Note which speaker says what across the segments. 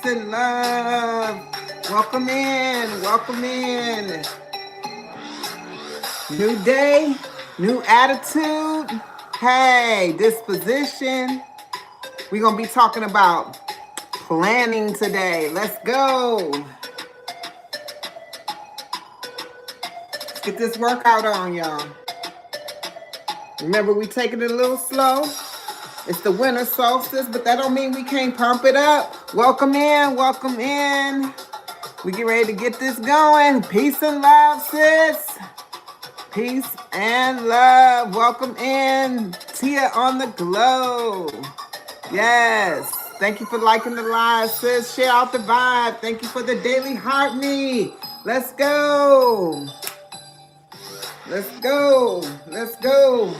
Speaker 1: and love. Welcome in, welcome in. New day, new attitude. Hey, disposition. We're going to be talking about planning today. Let's go. Let's get this workout on, y'all. Remember, we taking it a little slow. It's the winter solstice, but that don't mean we can't pump it up. Welcome in, welcome in. We get ready to get this going. Peace and love, sis. Peace and love. Welcome in. Tia on the glow. Yes. Thank you for liking the live, sis. Share out the vibe. Thank you for the daily heart me. Let's go. Let's go. Let's go.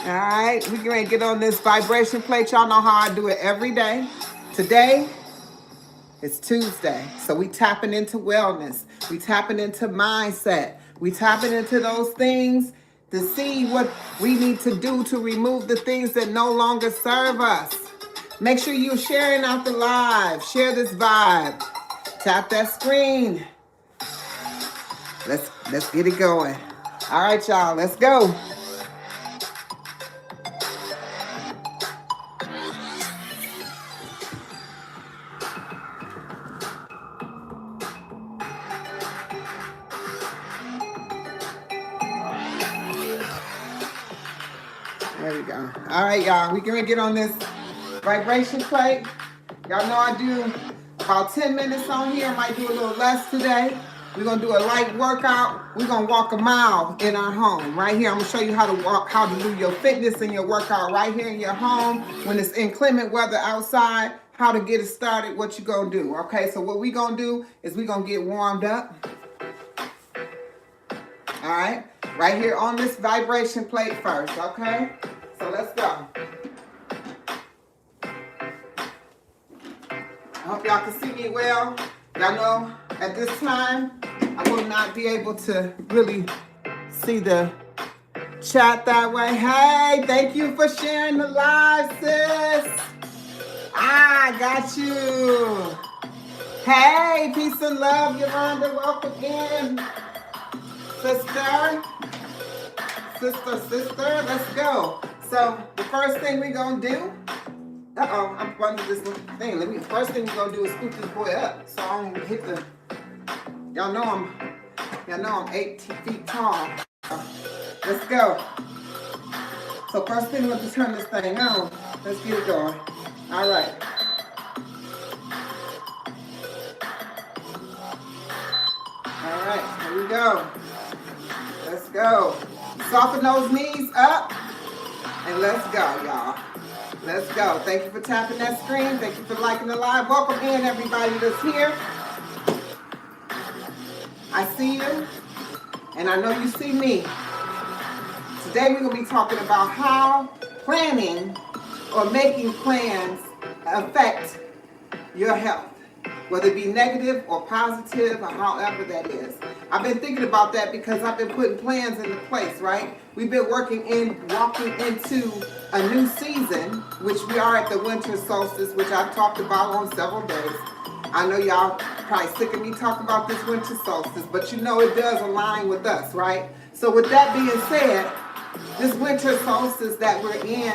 Speaker 1: All right, we're going to get on this vibration plate. Y'all know how I do it every day. Today, it's Tuesday, so we tapping into wellness. We tapping into mindset. We tapping into those things to see what we need to do to remove the things that no longer serve us. Make sure you're sharing out the live. Share this vibe. Tap that screen. Let's get it going. All right, y'all, let's go. There we go. All right, y'all. We're going to get on this vibration plate. Y'all know I do about 10 minutes on here. I might do a little less today. We're going to do a light workout. We're going to walk a mile in our home. Right here, I'm going to show you how to walk, how to do your fitness and your workout right here in your home when it's inclement weather outside, how to get it started, what you going to do. Okay, so what we're going to do is we're going to get warmed up. All right, right here on this vibration plate first, okay? So let's go. I hope y'all can see me well. Y'all know at this time, I will not be able to really see the chat that way. Hey, thank you for sharing the live, sis. I got you. Hey, peace and love, Yolanda. Welcome in. Sister, let's go. So the first thing we're gonna do, I'm under this thing. First thing we're gonna do is scoop this boy up so I don't hit the. Y'all know I'm 8 feet tall. Let's go. So first thing, we're gonna turn this thing on. Let's get it going. All right. All right, here we go. Let's go. Soften those knees up. And let's go, y'all. Let's go. Thank you for tapping that screen. Thank you for liking the live. Welcome in, everybody that's here. I see you. And I know you see me. Today we're going to be talking about how planning or making plans affect your health. Whether it be negative or positive or however that is. I've been thinking about that because I've been putting plans into place, right? We've been walking into a new season, which we are at the winter solstice, which I've talked about on several days. I know y'all probably sick of me talking about this winter solstice, but you know it does align with us, right? So with that being said, this winter solstice that we're in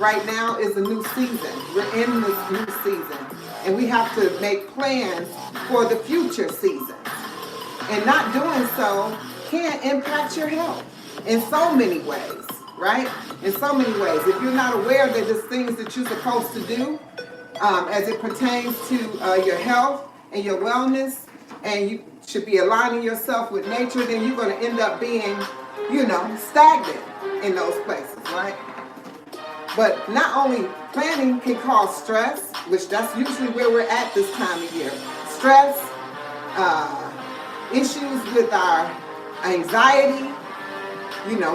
Speaker 1: right now is a new season. We're in this new season. And we have to make plans for the future seasons. And not doing so can impact your health in so many ways, right? In so many ways. If you're not aware that there's things that you're supposed to do as it pertains to your health and your wellness, and you should be aligning yourself with nature, then you're going to end up being, stagnant in those places, right? But not only planning can cause stress, which that's usually where we're at this time of year. Stress, issues with our anxiety,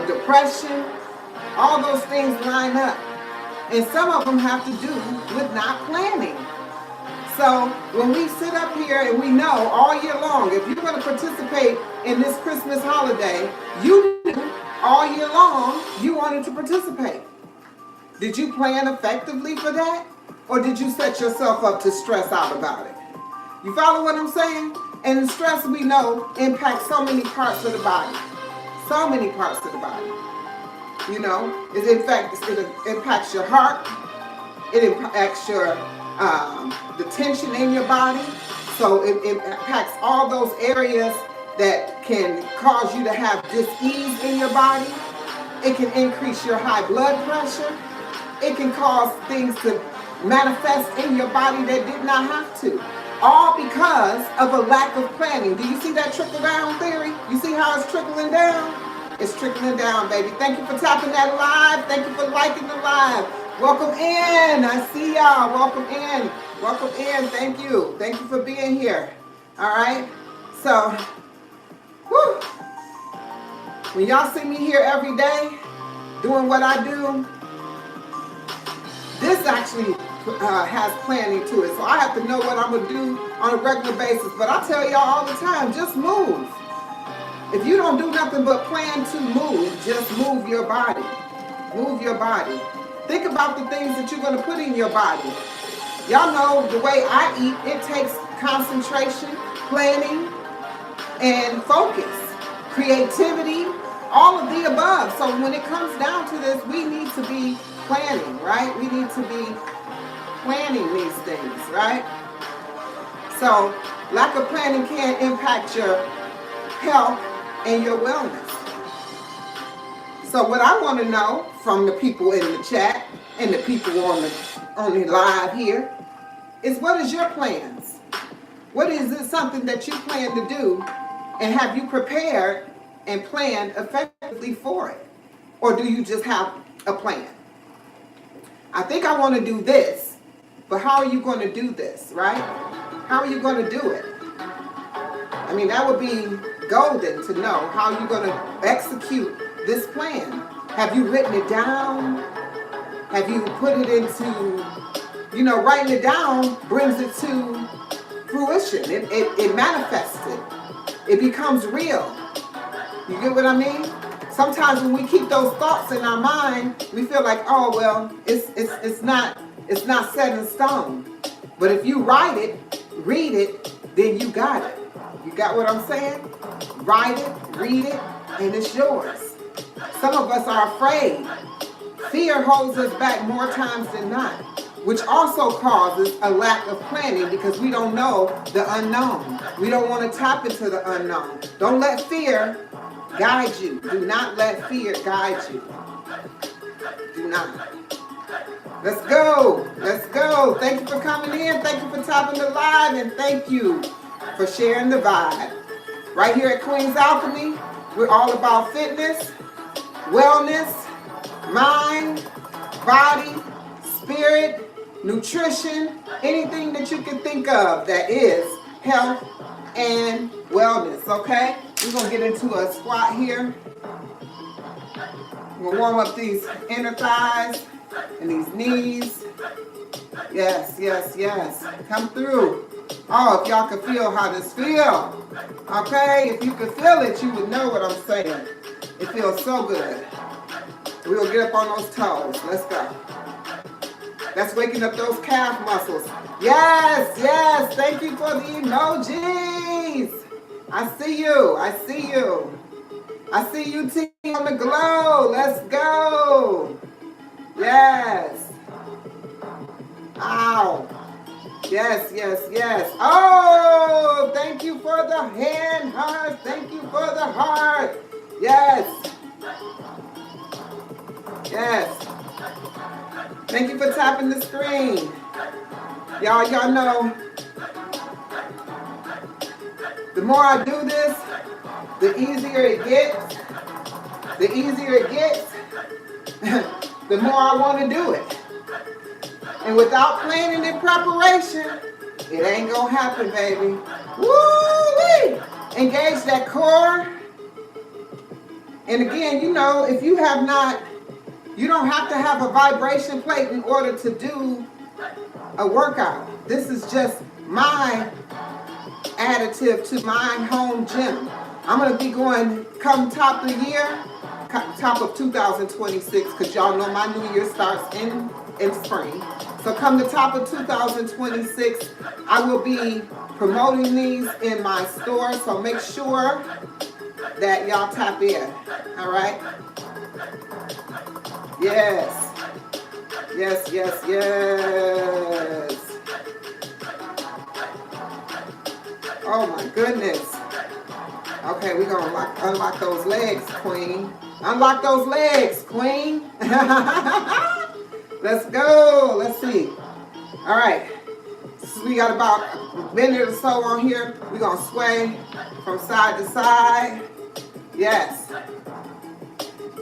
Speaker 1: depression, all those things line up. And some of them have to do with not planning. So when we sit up here and we know all year long, if you're going to participate in this Christmas holiday, you knew all year long you wanted to participate. Did you plan effectively for that? Or did you set yourself up to stress out about it? You follow what I'm saying? And stress, we know, impacts so many parts of the body. So many parts of the body. You know, it impacts your heart. It impacts your the tension in your body. So it impacts all those areas that can cause you to have dis-ease in your body. It can increase your high blood pressure. It can cause things to manifest in your body that did not have to. All because of a lack of planning. Do you see that trickle down theory? You see how it's trickling down? It's trickling down, baby. Thank you for tapping that live. Thank you for liking the live. Welcome in. I see y'all. Welcome in. Welcome in. Thank you. Thank you for being here. All right. So, whew. When y'all see me here every day doing what I do, this actually has planning to it. So I have to know what I'm going to do on a regular basis. But I tell y'all all the time, just move. If you don't do nothing but plan to move, just move your body. Move your body. Think about the things that you're going to put in your body. Y'all know the way I eat, it takes concentration, planning, and focus, creativity, all of the above. So when it comes down to this, we need to be planning, right? We need to be planning these things, right? So lack of planning can impact your health and your wellness. So what I want to know from the people in the chat and the people on the live here is, what is your plans? What is it something that you plan to do, and have you prepared and planned effectively for it? Or do you just have a plan? I think I want to do this, but how are you going to do this, right? How are you going to do it? I mean, that would be golden to know how you're going to execute this plan. Have you written it down? Have you put it into, writing it down brings it to fruition. It manifests it. It becomes real. You get what I mean? Sometimes when we keep those thoughts in our mind, we feel like, oh, well, it's not set in stone. But if you write it, read it, then you got it. You got what I'm saying? Write it, read it, and it's yours. Some of us are afraid. Fear holds us back more times than not, which also causes a lack of planning because we don't know the unknown. We don't want to tap into the unknown. Don't let fear guide you. Do not let fear guide you. Do not. Let's go. Let's go. Thank you for coming in. Thank you for tapping the live, and thank you for sharing the vibe. Right here at Queen's Alchemy, we're all about fitness, wellness, mind, body, spirit, nutrition, anything that you can think of that is health and wellness, okay? We're going to get into a squat here. We're going to warm up these inner thighs and these knees. Yes, yes, yes. Come through. Oh, if y'all can feel how this feels. Okay? If you could feel it, you would know what I'm saying. It feels so good. We'll get up on those toes. Let's go. That's waking up those calf muscles. Yes, yes. Thank you for the emojis. I see you. I see you. I see you, team on the glow. Let's go. Yes. Ow. Yes, yes, yes. Oh, thank you for the hand heart. Thank you for the heart. Yes. Yes. Thank you for tapping the screen. Y'all know, the more I do this, the easier it gets. The easier it gets, the more I want to do it. And without planning and preparation, it ain't gonna happen, baby. Woo-wee! Engage that core. And again, if you have not, you don't have to have a vibration plate in order to do a workout. This is just my additive to my home gym. I'm going to be going, come top of the year, top of 2026, because y'all know my new year starts in spring. So come the top of 2026, I will be promoting these in my store. So make sure that y'all tap in. All right? Yes. Yes, yes, yes. Oh my goodness. Okay, we're going to unlock those legs, queen. Unlock those legs, queen. Let's go. Let's see. All right. So we got about a minute or so on here. We're going to sway from side to side. Yes.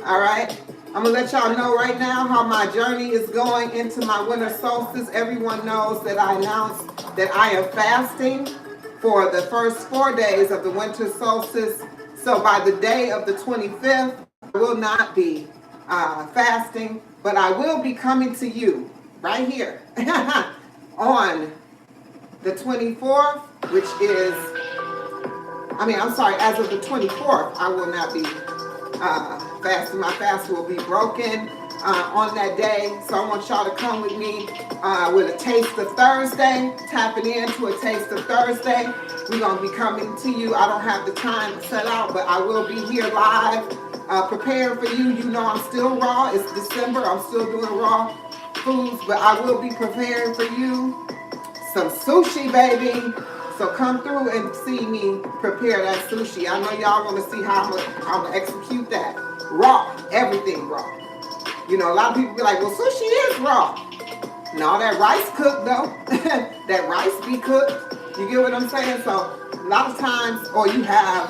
Speaker 1: All right. I'm going to let y'all know right now how my journey is going into my winter solstice. Everyone knows that I announced that I am fasting for the first 4 days of the winter solstice. So by the day of the 25th, I will not be fasting, but I will be coming to you right here on the 24th, which is, as of the 24th, I will not be fasting. My fast will be broken on that day. So I want y'all to come with me with a taste of Thursday, tapping into a taste of Thursday. We're going to be coming to you. I don't have the time set out, but I will be here live, preparing for you. You know I'm still raw. It's December. I'm still doing raw foods, but I will be preparing for you some sushi, baby. So come through and see me prepare that sushi. I know y'all want to see how I'm going to execute that. Raw. Everything raw. You know, a lot of people be like, well, sushi is raw. No, that rice cooked, though. That rice be cooked. You get what I'm saying? So a lot of times, or you have,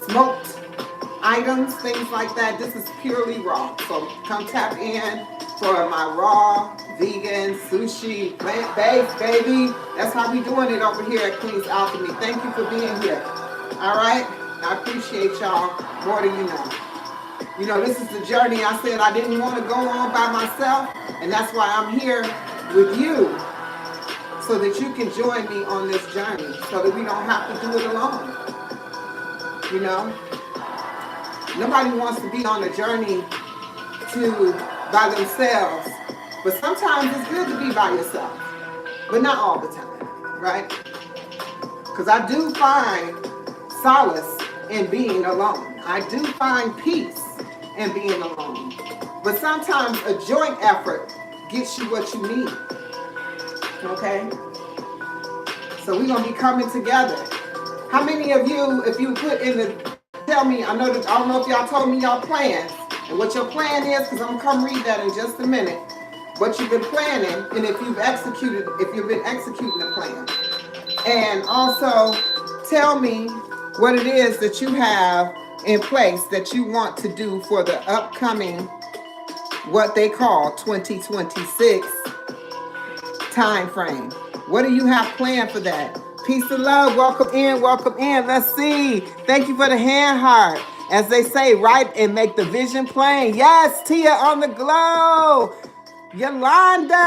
Speaker 1: smoked items, things like that. This is purely raw. So come tap in for my raw, vegan, sushi, plant-based, baby. That's how we doing it over here at Queen's Alchemy. Thank you for being here. All right? I appreciate y'all more than you know. You know, this is the journey. I said I didn't want to go on by myself, and that's why I'm here with you, so that you can join me on this journey, so that we don't have to do it alone. You know? Nobody wants to be on a journey by themselves, but sometimes it's good to be by yourself, but not all the time, right? Because I do find solace in being alone. I do find peace in being alone. But sometimes a joint effort gets you what you need. Okay? So we're going to be coming together. How many of you, if you put in the, tell me, I don't know if y'all told me y'all plans and what your plan is, because I'm going to come read that in just a minute. What you've been planning, and if you've been executing the plan. And also tell me what it is that you have in place that you want to do for the upcoming, what they call 2026 time frame. What do you have planned for that? Peace and love. Welcome in. Welcome in. Let's see. Thank you for the hand heart. As they say, write and make the vision plain. Yes, Tia on the glow. Yolanda,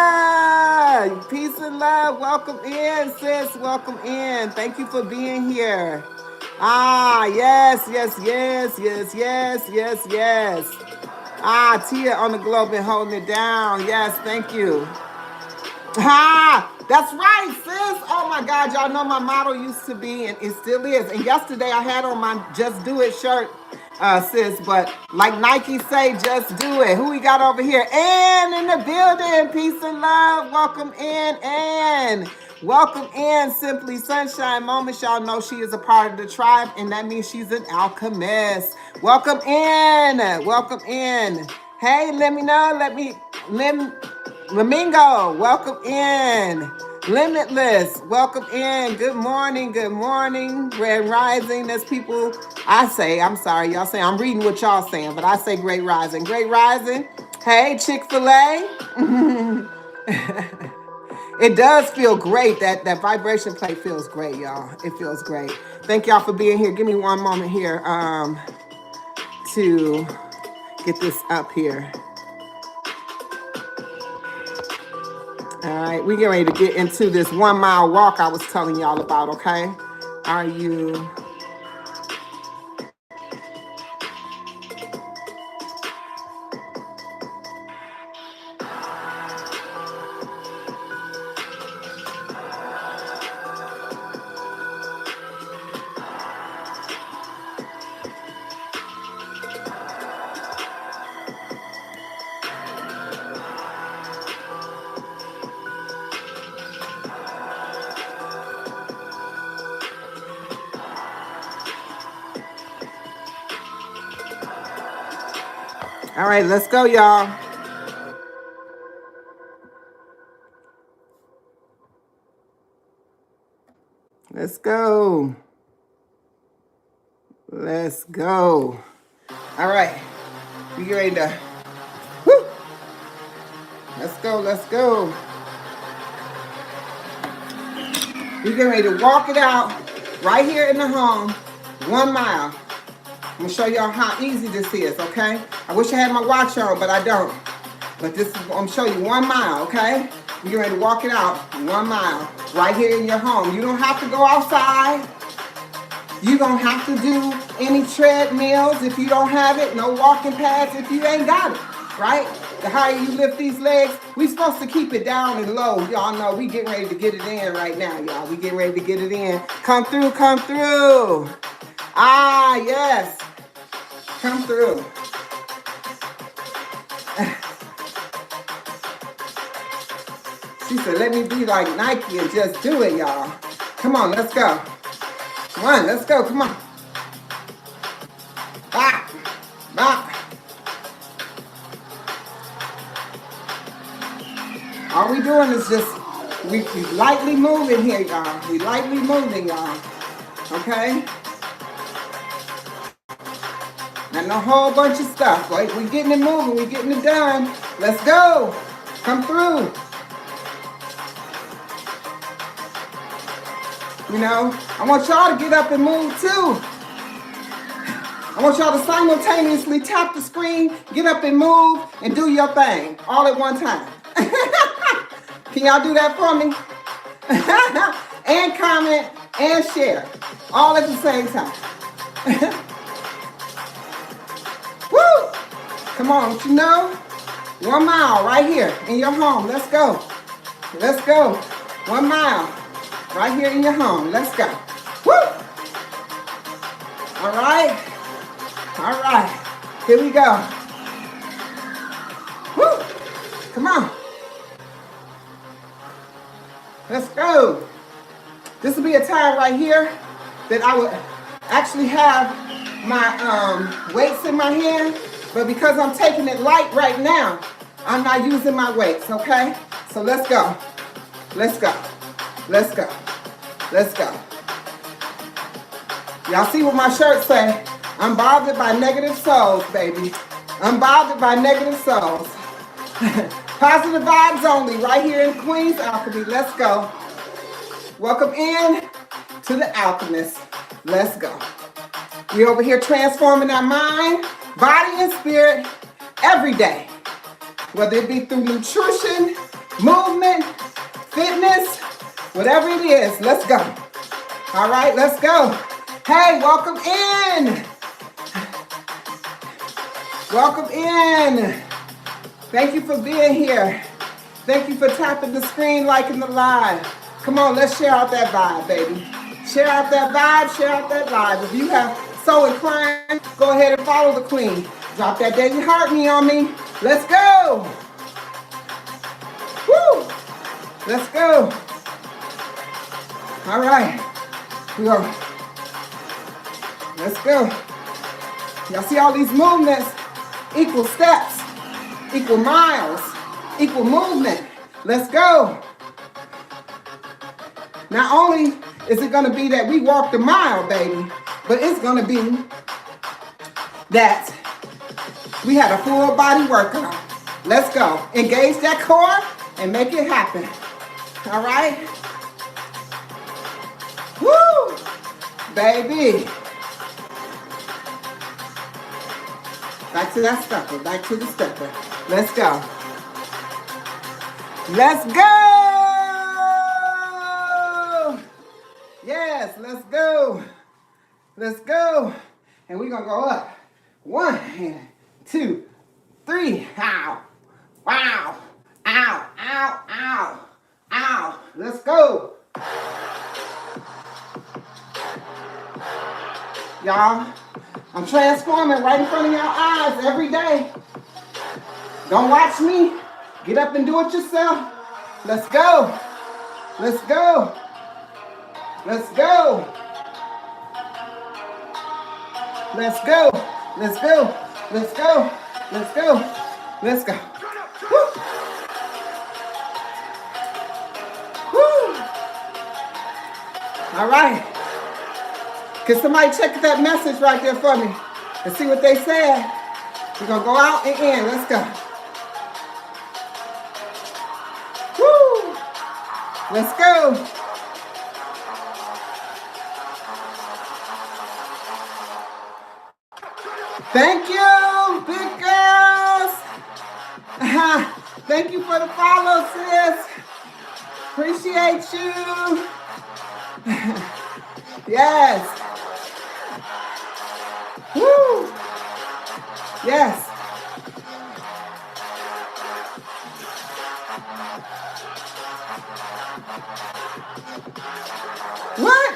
Speaker 1: peace and love. Welcome in, sis. Welcome in. Thank you for being here. Yes. Tia on the globe been holding it down. Yes, thank you. That's right, sis. Oh my God, y'all know my motto used to be, and it still is. And yesterday I had on my Just Do It shirt, sis. But like Nike say, just do it. Who we got over here? Ann in the building. Peace and love. Welcome in, Ann. Welcome in, Simply Sunshine Moments. Y'all know she is a part of the tribe, and that means she's an alchemist. Welcome in. Welcome in. Hey, Lamingo, welcome in. Limitless, welcome in. Good morning, Grand Rising. There's people, I'm sorry, y'all say, I'm reading what y'all saying, but I say Great Rising. Great Rising. Hey, Chick-fil-A. It does feel great. That vibration plate feels great, y'all. It feels great. Thank y'all for being here. Give me one moment here to get this up here. All right, we're getting ready to get into this 1 mile walk I was telling y'all about, okay? Are you All right, let's go, y'all. Let's go. Let's go. All right. We get ready to, whoo. Let's go, let's go. We get ready to walk it out right here in the home, 1 mile. I'm gonna show y'all how easy this is, okay? I wish I had my watch on, but I don't. But this is, I'm gonna show you 1 mile, okay? You get ready to walk it out 1 mile right here in your home. You don't have to go outside. You don't have to do any treadmills if you don't have it. No walking pads if you ain't got it, right? The higher you lift these legs, we supposed to keep it down and low. Y'all know we getting ready to get it in right now, y'all. We getting ready to get it in. Come through, come through. Ah, yes. Come through. She said, let me be like Nike and just do it, y'all. Come on, let's go. Come on, let's go, come on. Bop, bop. All we doing is just, we lightly moving here, y'all. We lightly moving, y'all. Okay? And a whole bunch of stuff, right? We getting it moving, we getting it done. Let's go. Come through. You know, I want y'all to get up and move too. I want y'all to simultaneously tap the screen, get up and move, and do your thing all at one time. Can y'all do that for me? And comment and share all at the same time. Woo! Come on, what you know? 1 mile right here in your home. Let's go. Let's go. 1 mile right here in your home. Let's go. Woo! All right. All right. Here we go. Woo! Come on. Let's go. This will be a time right here that I would actually have my weights in my hand, but because I'm taking it light right now, I'm not using my weights, okay? So let's go. Let's go. Let's go. Let's go. Y'all see what my shirt say? I'm bothered by negative souls, baby. I'm bothered by negative souls. Positive vibes only, right here in Queens Alchemy. Let's go. Welcome in to the Alchemist. Let's go. We over here transforming our mind, body, and spirit every day. Whether it be through nutrition, movement, fitness, whatever it is, let's go. All right, let's go. Hey, welcome in. Welcome in. Thank you for being here. Thank you for tapping the screen, liking the live. Come on, let's share out that vibe, baby. Share out that vibe, share out that vibe. If you have so inclined, go ahead and follow the queen. Drop that daily heart me on me. Let's go. Woo! Let's go. All right. We go. Let's go. Y'all see all these movements? Equal steps, equal miles, equal movement. Let's go. Not only is it going to be that we walked a mile, baby, but it's going to be that we had a full body workout. Let's go. Engage that core and make it happen. All right? Woo! Baby. Back to that stepper. Back to the stepper. Let's go. Let's go! Yes, let's go. Let's go. And we're going to go up. 1 and 2, 3. Ow. Wow. Ow. Ow. Ow. Ow. Let's go. Y'all, I'm transforming right in front of your eyes every day. Don't watch me. Get up and do it yourself. Let's go. Let's go. Let's go. Let's go. Let's go. Let's go. Let's go. Let's go. Woo. Woo. All right. Can somebody check that message right there for me and see what they said? We're going to go out and in. Let's go. Woo. Let's go. Thank you, big girls. Thank you for the follow, sis. Appreciate you. Yes. Woo. Yes. What?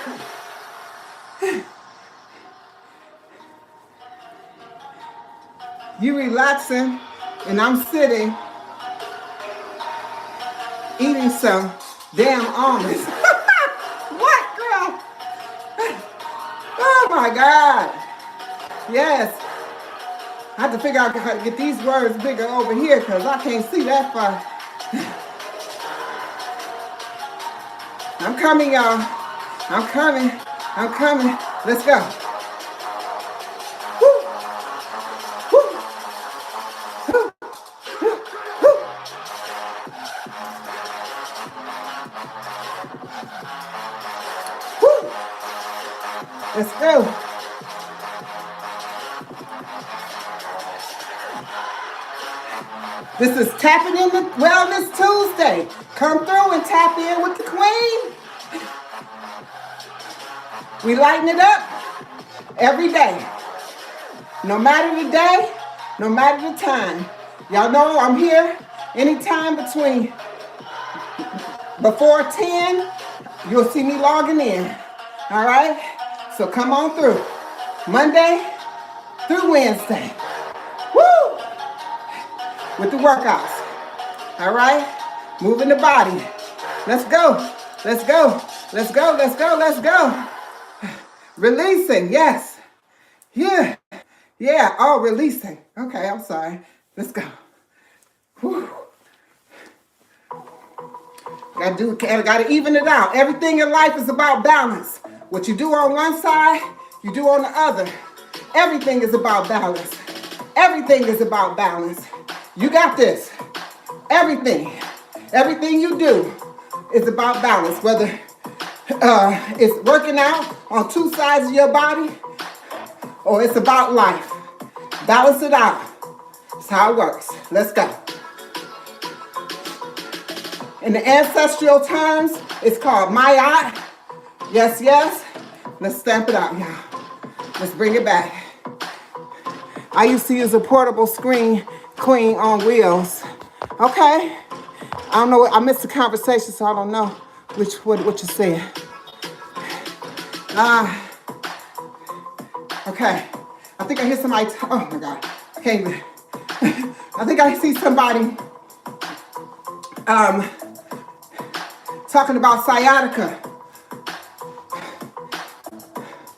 Speaker 1: You relaxing and I'm sitting eating some damn almonds. What, girl? Oh my God. Yes. I have to figure out how to get these words bigger over here because I can't see that far. I'm coming, y'all. I'm coming. I'm coming. Let's go. Woo. Woo. Woo. Woo. Woo. Woo. Let's go. This is Tapping In the Wellness Tuesday. Come through and tap in with the queen. We lighten it up every day. No matter the day, no matter the time. Y'all know I'm here anytime before 10, you'll see me logging in. All right? So come on through. Monday through Wednesday. Woo! With the workouts. All right? Moving the body. Let's go. Let's go. Let's go. Let's go. Let's go. Releasing. Yes. Yeah. Yeah. Oh, releasing. Okay, I'm sorry. Let's go. Whew. Gotta even it out. Everything in life is about balance. What you do on one side, you do on the other. Everything is about balance. Everything is about balance. You got this. Everything you do is about balance. Whether it's working out on two sides of your body or it's about life. Balance it out. That's how it works. Let's go. In the ancestral terms, it's called Mayat. Yes, yes. Let's stamp it out, y'all. Let's bring it back. I used to use a portable screen queen on wheels. Okay. I don't know. I missed the conversation, so I don't know what you said. Okay. I think I hear somebody. Oh my God. Can't even. I think I see somebody talking about sciatica.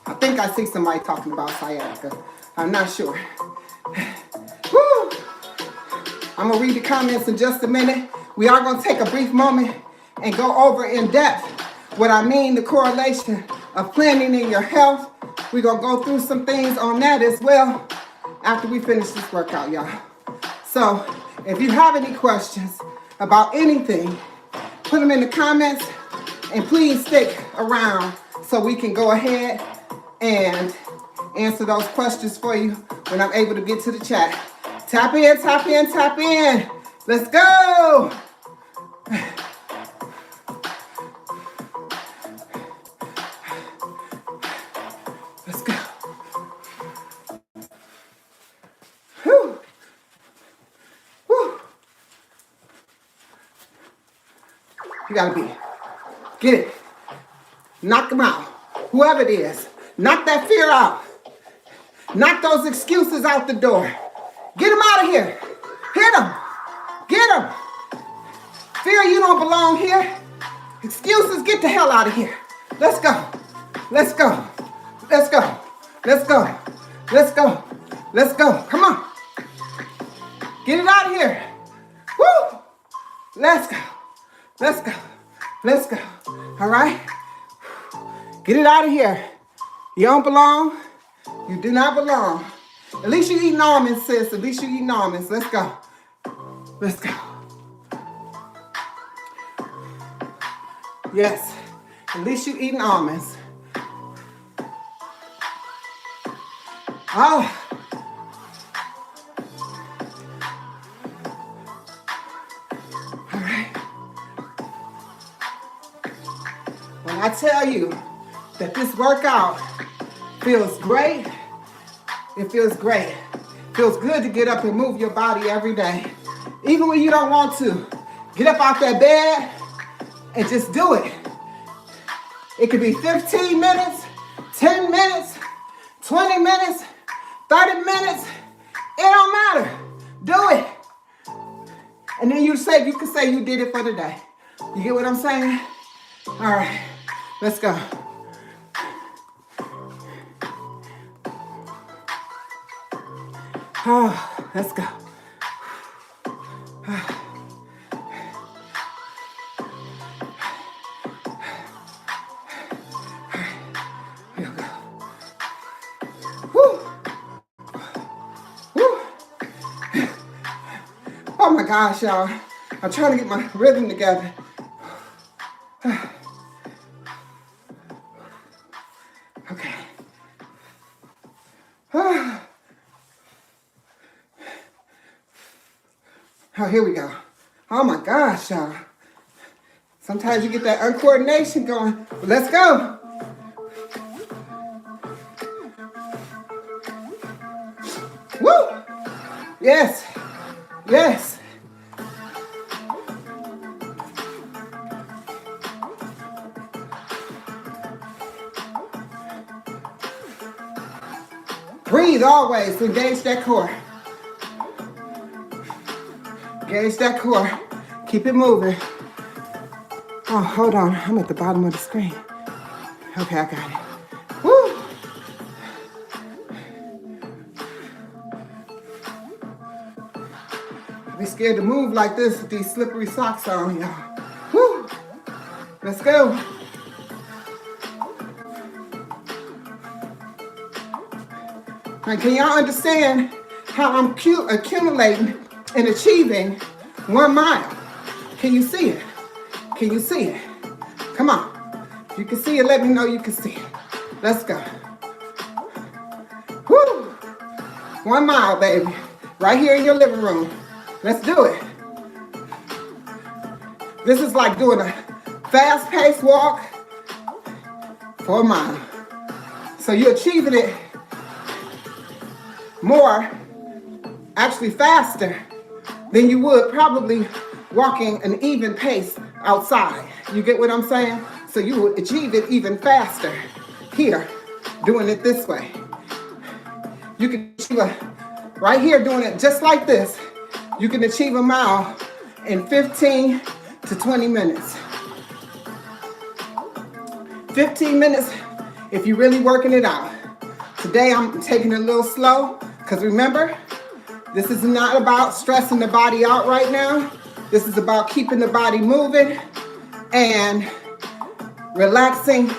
Speaker 1: I think I see somebody talking about sciatica. I'm not sure. Woo! I'm going to read the comments in just a minute. We are going to take a brief moment and go over in depth what I mean, the correlation of planning in your health. We're going to go through some things on that as well after we finish this workout, y'all. So if you have any questions about anything, put them in the comments and please stick around so we can go ahead and answer those questions for you when I'm able to get to the chat. Tap in, tap in, tap in. Let's go. Let's go. Whew. Whew. You gotta get it. Knock them out. Whoever it is, knock that fear out. Knock those excuses out the door. Get them out of here. Hit them. Get them. Fear you don't belong here. Excuses, get the hell out of here. Let's go. Let's go. Let's go. Let's go. Let's go. Let's go. Come on. Get it out of here. Woo! Let's go. Let's go. Let's go. All right? Get it out of here. You don't belong. You do not belong. At least you eating almonds, sis. At least you eating almonds. Let's go. Let's go. Yes. At least you eating almonds. Oh. All right. When I tell you that this workout feels great, it feels great. It feels good to get up and move your body every day. Even when you don't want to. Get up out that bed and just do it. It could be 15 minutes, 10 minutes, 20 minutes, 30 minutes. It don't matter. Do it. And then you can say you did it for the day. You get what I'm saying? All right, let's go. Oh, let's go. Here we go. Woo. Woo. Oh my gosh, y'all. I'm trying to get my rhythm together. Okay. Oh, here we go. Oh my gosh, y'all. Sometimes you get that uncoordination going. But let's go. Woo! Yes. Yes. Breathe always. Engage that core. Engage that core. Keep it moving. Oh, hold on. I'm at the bottom of the screen. Okay, I got it. Woo! Be scared to move like this with these slippery socks on, y'all. Woo! Let's go. Now, can y'all understand how I'm accumulating and achieving 1 mile? Can you see it? Can you see it? Come on. If you can see it, let me know you can see it. Let's go. Woo! 1 mile, baby. Right here in your living room. Let's do it. This is like doing a fast-paced walk for 1 mile. So you're achieving it more, actually faster, than you would probably walking an even pace outside. You get what I'm saying? So you would achieve it even faster here, doing it this way. You can achieve right here doing it just like this. You can achieve 1 mile in 15 to 20 minutes. 15 minutes if you're really working it out. Today I'm taking it a little slow because remember, this is not about stressing the body out right now. This is about keeping the body moving and relaxing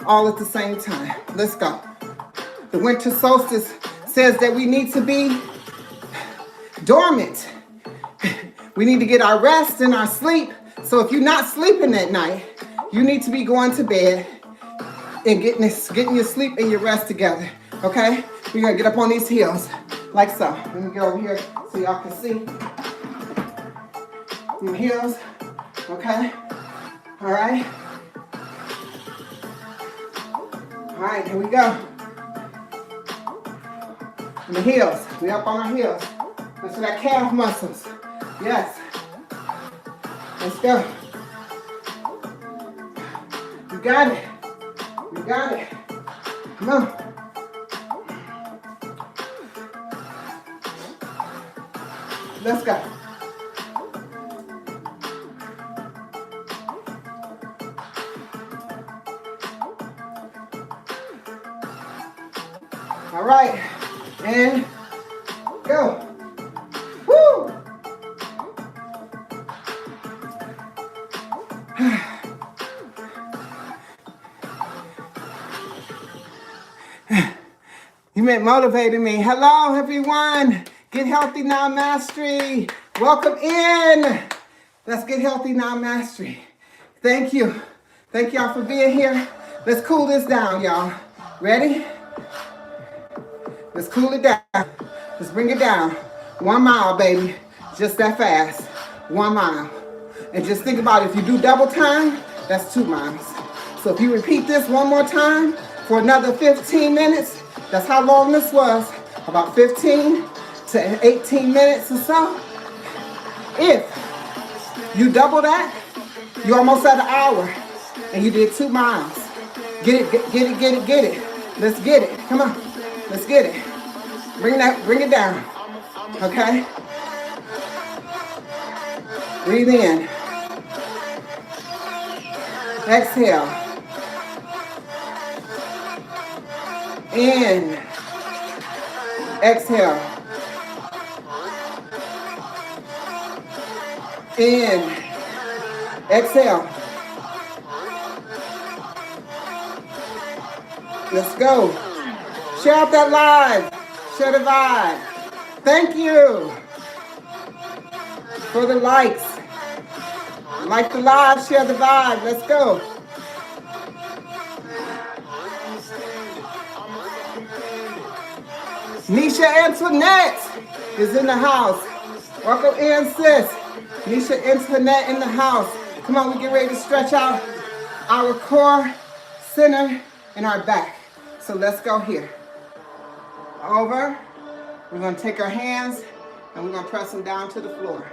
Speaker 1: all at the same time. Let's go. The winter solstice says that we need to be dormant. We need to get our rest and our sleep. So if you're not sleeping at night, you need to be going to bed and getting your sleep and your rest together. Okay? We're gonna get up on these heels like so. Let me get over here so y'all can see. Your heels. Okay? All right? All right, here we go. And the heels. We up on our heels. That's for that calf muscles. Yes. Let's go. You got it. You got it. Come on. Let's go. All right. And go. Woo! You motivated me. Hello, everyone. Get Healthy Now Mastery. Welcome in. Let's get healthy now, mastery. Thank you. Thank y'all for being here. Let's cool this down, y'all. Ready? Let's cool it down. Let's bring it down. 1 mile, baby. Just that fast. 1 mile. And just think about it. If you do double time, that's 2 miles. So if you repeat this one more time for another 15 minutes, that's how long this was. About 15 to 18 minutes or so. If you double that, you're almost at an hour. And you did 2 miles. Get it, get it, get it, get it. Let's get it. Come on. Let's get it. Bring it down. Okay? Breathe in. Exhale. In. Exhale. In. Exhale. Let's go. Share out that live. Share the vibe. Thank you for the likes. Like the live, share the vibe. Let's go. Nisha Antoinette is in the house. Welcome in, sis. Nisha Antoinette in the house. Come on, we get ready to stretch out our core, center, and our back. So let's go here. Over. We're going to take our hands and we're going to press them down to the floor.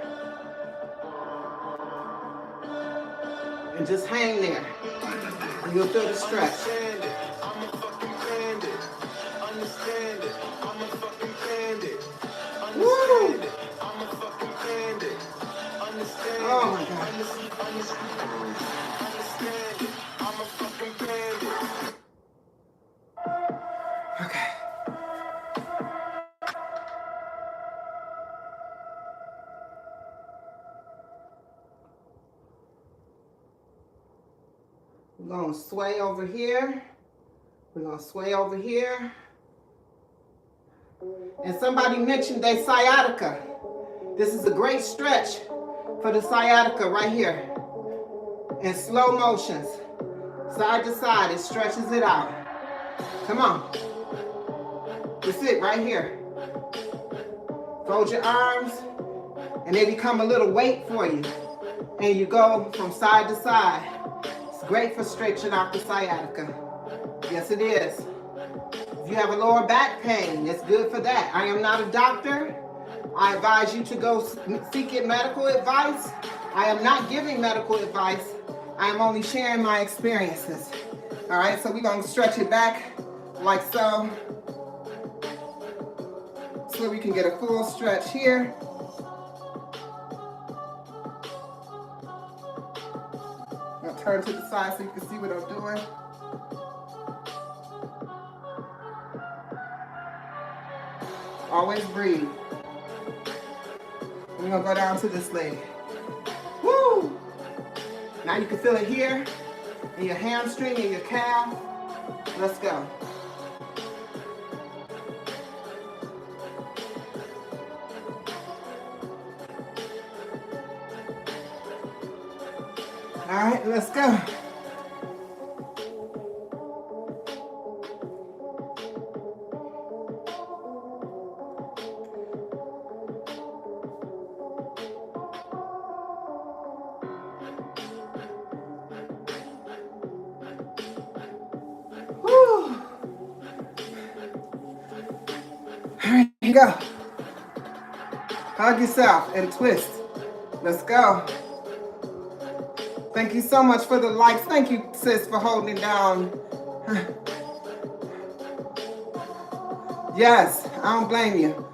Speaker 1: And just hang there. And you'll feel the stretch. Woo! Oh my God. Okay. We're going to sway over here. We're going to sway over here. And somebody mentioned their sciatica. This is a great stretch for the sciatica right here. In slow motions. Side to side, it stretches it out. Come on. That's it right here. Fold your arms and they become a little weight for you. And you go from side to side. It's great for stretching out the sciatica. Yes, it is. If you have a lower back pain, it's good for that. I am not a doctor. I advise you to go seek medical advice. I am not giving medical advice. I am only sharing my experiences. All right, so we're going to stretch it back like so. So we can get a full stretch here. I'll turn to the side so you can see what I'm doing. Always breathe. We're going to go down to this leg. Woo! Now you can feel it here, in your hamstring, in your calf. Let's go. All right, let's go. Go. Hug yourself and twist. Let's go. Thank you so much for the likes. Thank you, sis, for holding down. Yes, I don't blame you.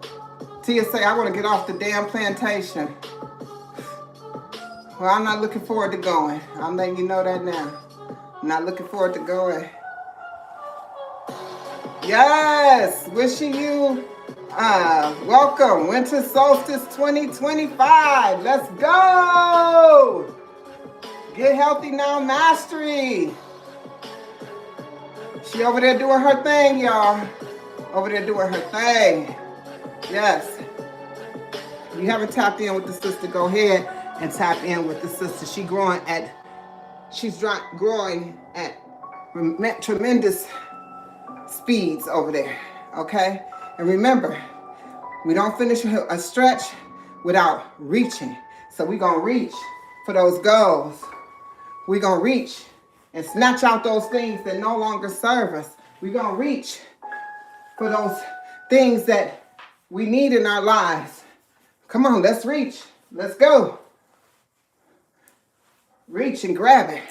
Speaker 1: Tia say, I want to get off the damn plantation. Well, I'm not looking forward to going. I'm letting you know that now. I'm not looking forward to going. Yes, wishing you welcome, Winter Solstice 2025. Let's go. Get healthy now, mastery. She over there doing her thing, y'all. Over there doing her thing. Yes. If you haven't tapped in with the sister, go ahead and tap in with the sister. She's growing at tremendous speeds over there. Okay? And remember, we don't finish a stretch without reaching. So we're going to reach for those goals. We're going to reach and snatch out those things that no longer serve us. We're going to reach for those things that we need in our lives. Come on, let's reach. Let's go. Reach and grab it.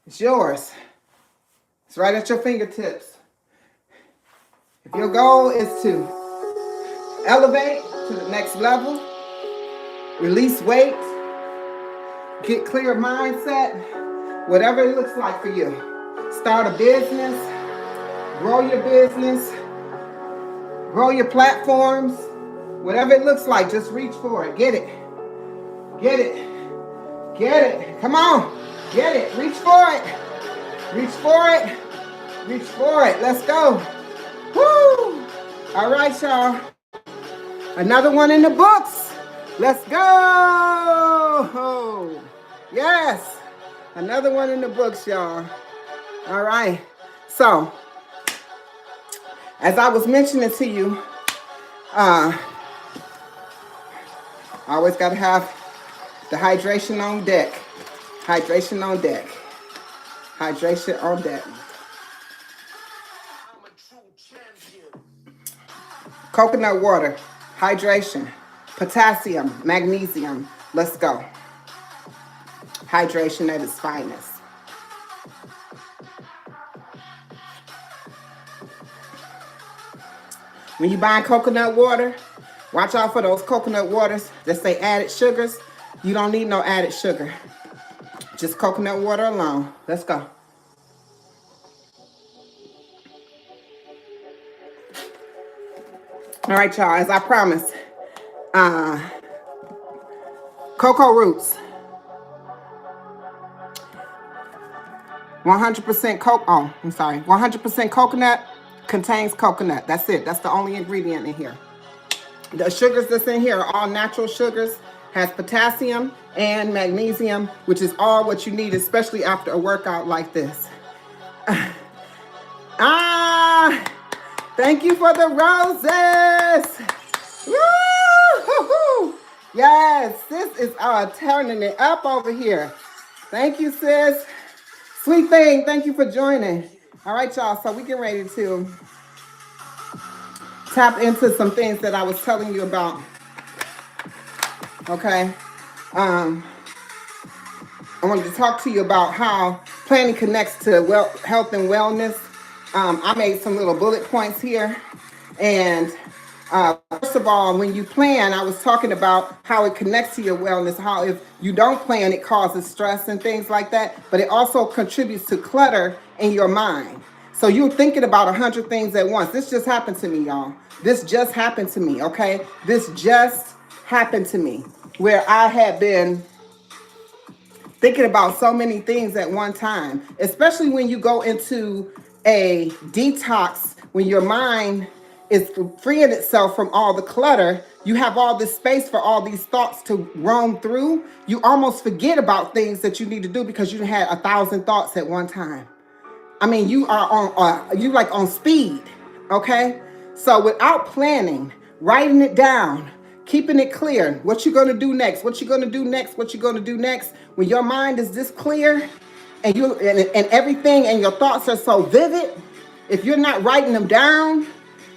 Speaker 1: It's yours. It's right at your fingertips. If your goal is to elevate to the next level, release weight, get clear mindset, whatever it looks like for you. Start a business, grow your business, grow your platforms, whatever it looks like, just reach for it. Get it. Get it. Get it. Come on. Get it. Reach for it. Reach for it. Reach for it. Let's go. Woo! All right, y'all. Another one in the books. Let's go. Yes. Another one in the books, y'all. All right. So, as I was mentioning to you, I always got to have the hydration on deck. Hydration on deck. Hydration on deck. Coconut water, hydration, potassium, magnesium. Let's go. Hydration at its finest. When you buy coconut water, watch out for those coconut waters that say added sugars. You don't need no added sugar. Just coconut water alone. Let's go. All right, y'all, as I promised, cocoa roots. 100% 100% coconut contains coconut. That's it. That's the only ingredient in here. The sugars that's in here are all natural sugars, has potassium and magnesium, which is all what you need, especially after a workout like this. Thank you for the roses. Woo! Yes, sis is turning it up over here. Thank you, sis. Sweet thing, thank you for joining. All right, y'all, so we get ready to tap into some things that I was telling you about. Okay. I wanted to talk to you about how planning connects to health and wellness. I made some little bullet points here. And first of all, when you plan, I was talking about how it connects to your wellness, how if you don't plan, it causes stress and things like that. But it also contributes to clutter in your mind. So you're thinking about 100 things at once. This just happened to me, y'all. This just happened to me, okay? This just happened to me where I had been thinking about so many things at one time, especially when you go into a detox, when your mind is freeing itself from all the clutter, you have all this space for all these thoughts to roam through. You almost forget about things that you need to do because you had 1,000 thoughts at one time. I mean, you are on speed, okay? So without planning, writing it down, keeping it clear, what you're gonna do next, what you're gonna do next, what you're gonna do next. When your mind is this clear and everything and your thoughts are so vivid, if you're not writing them down,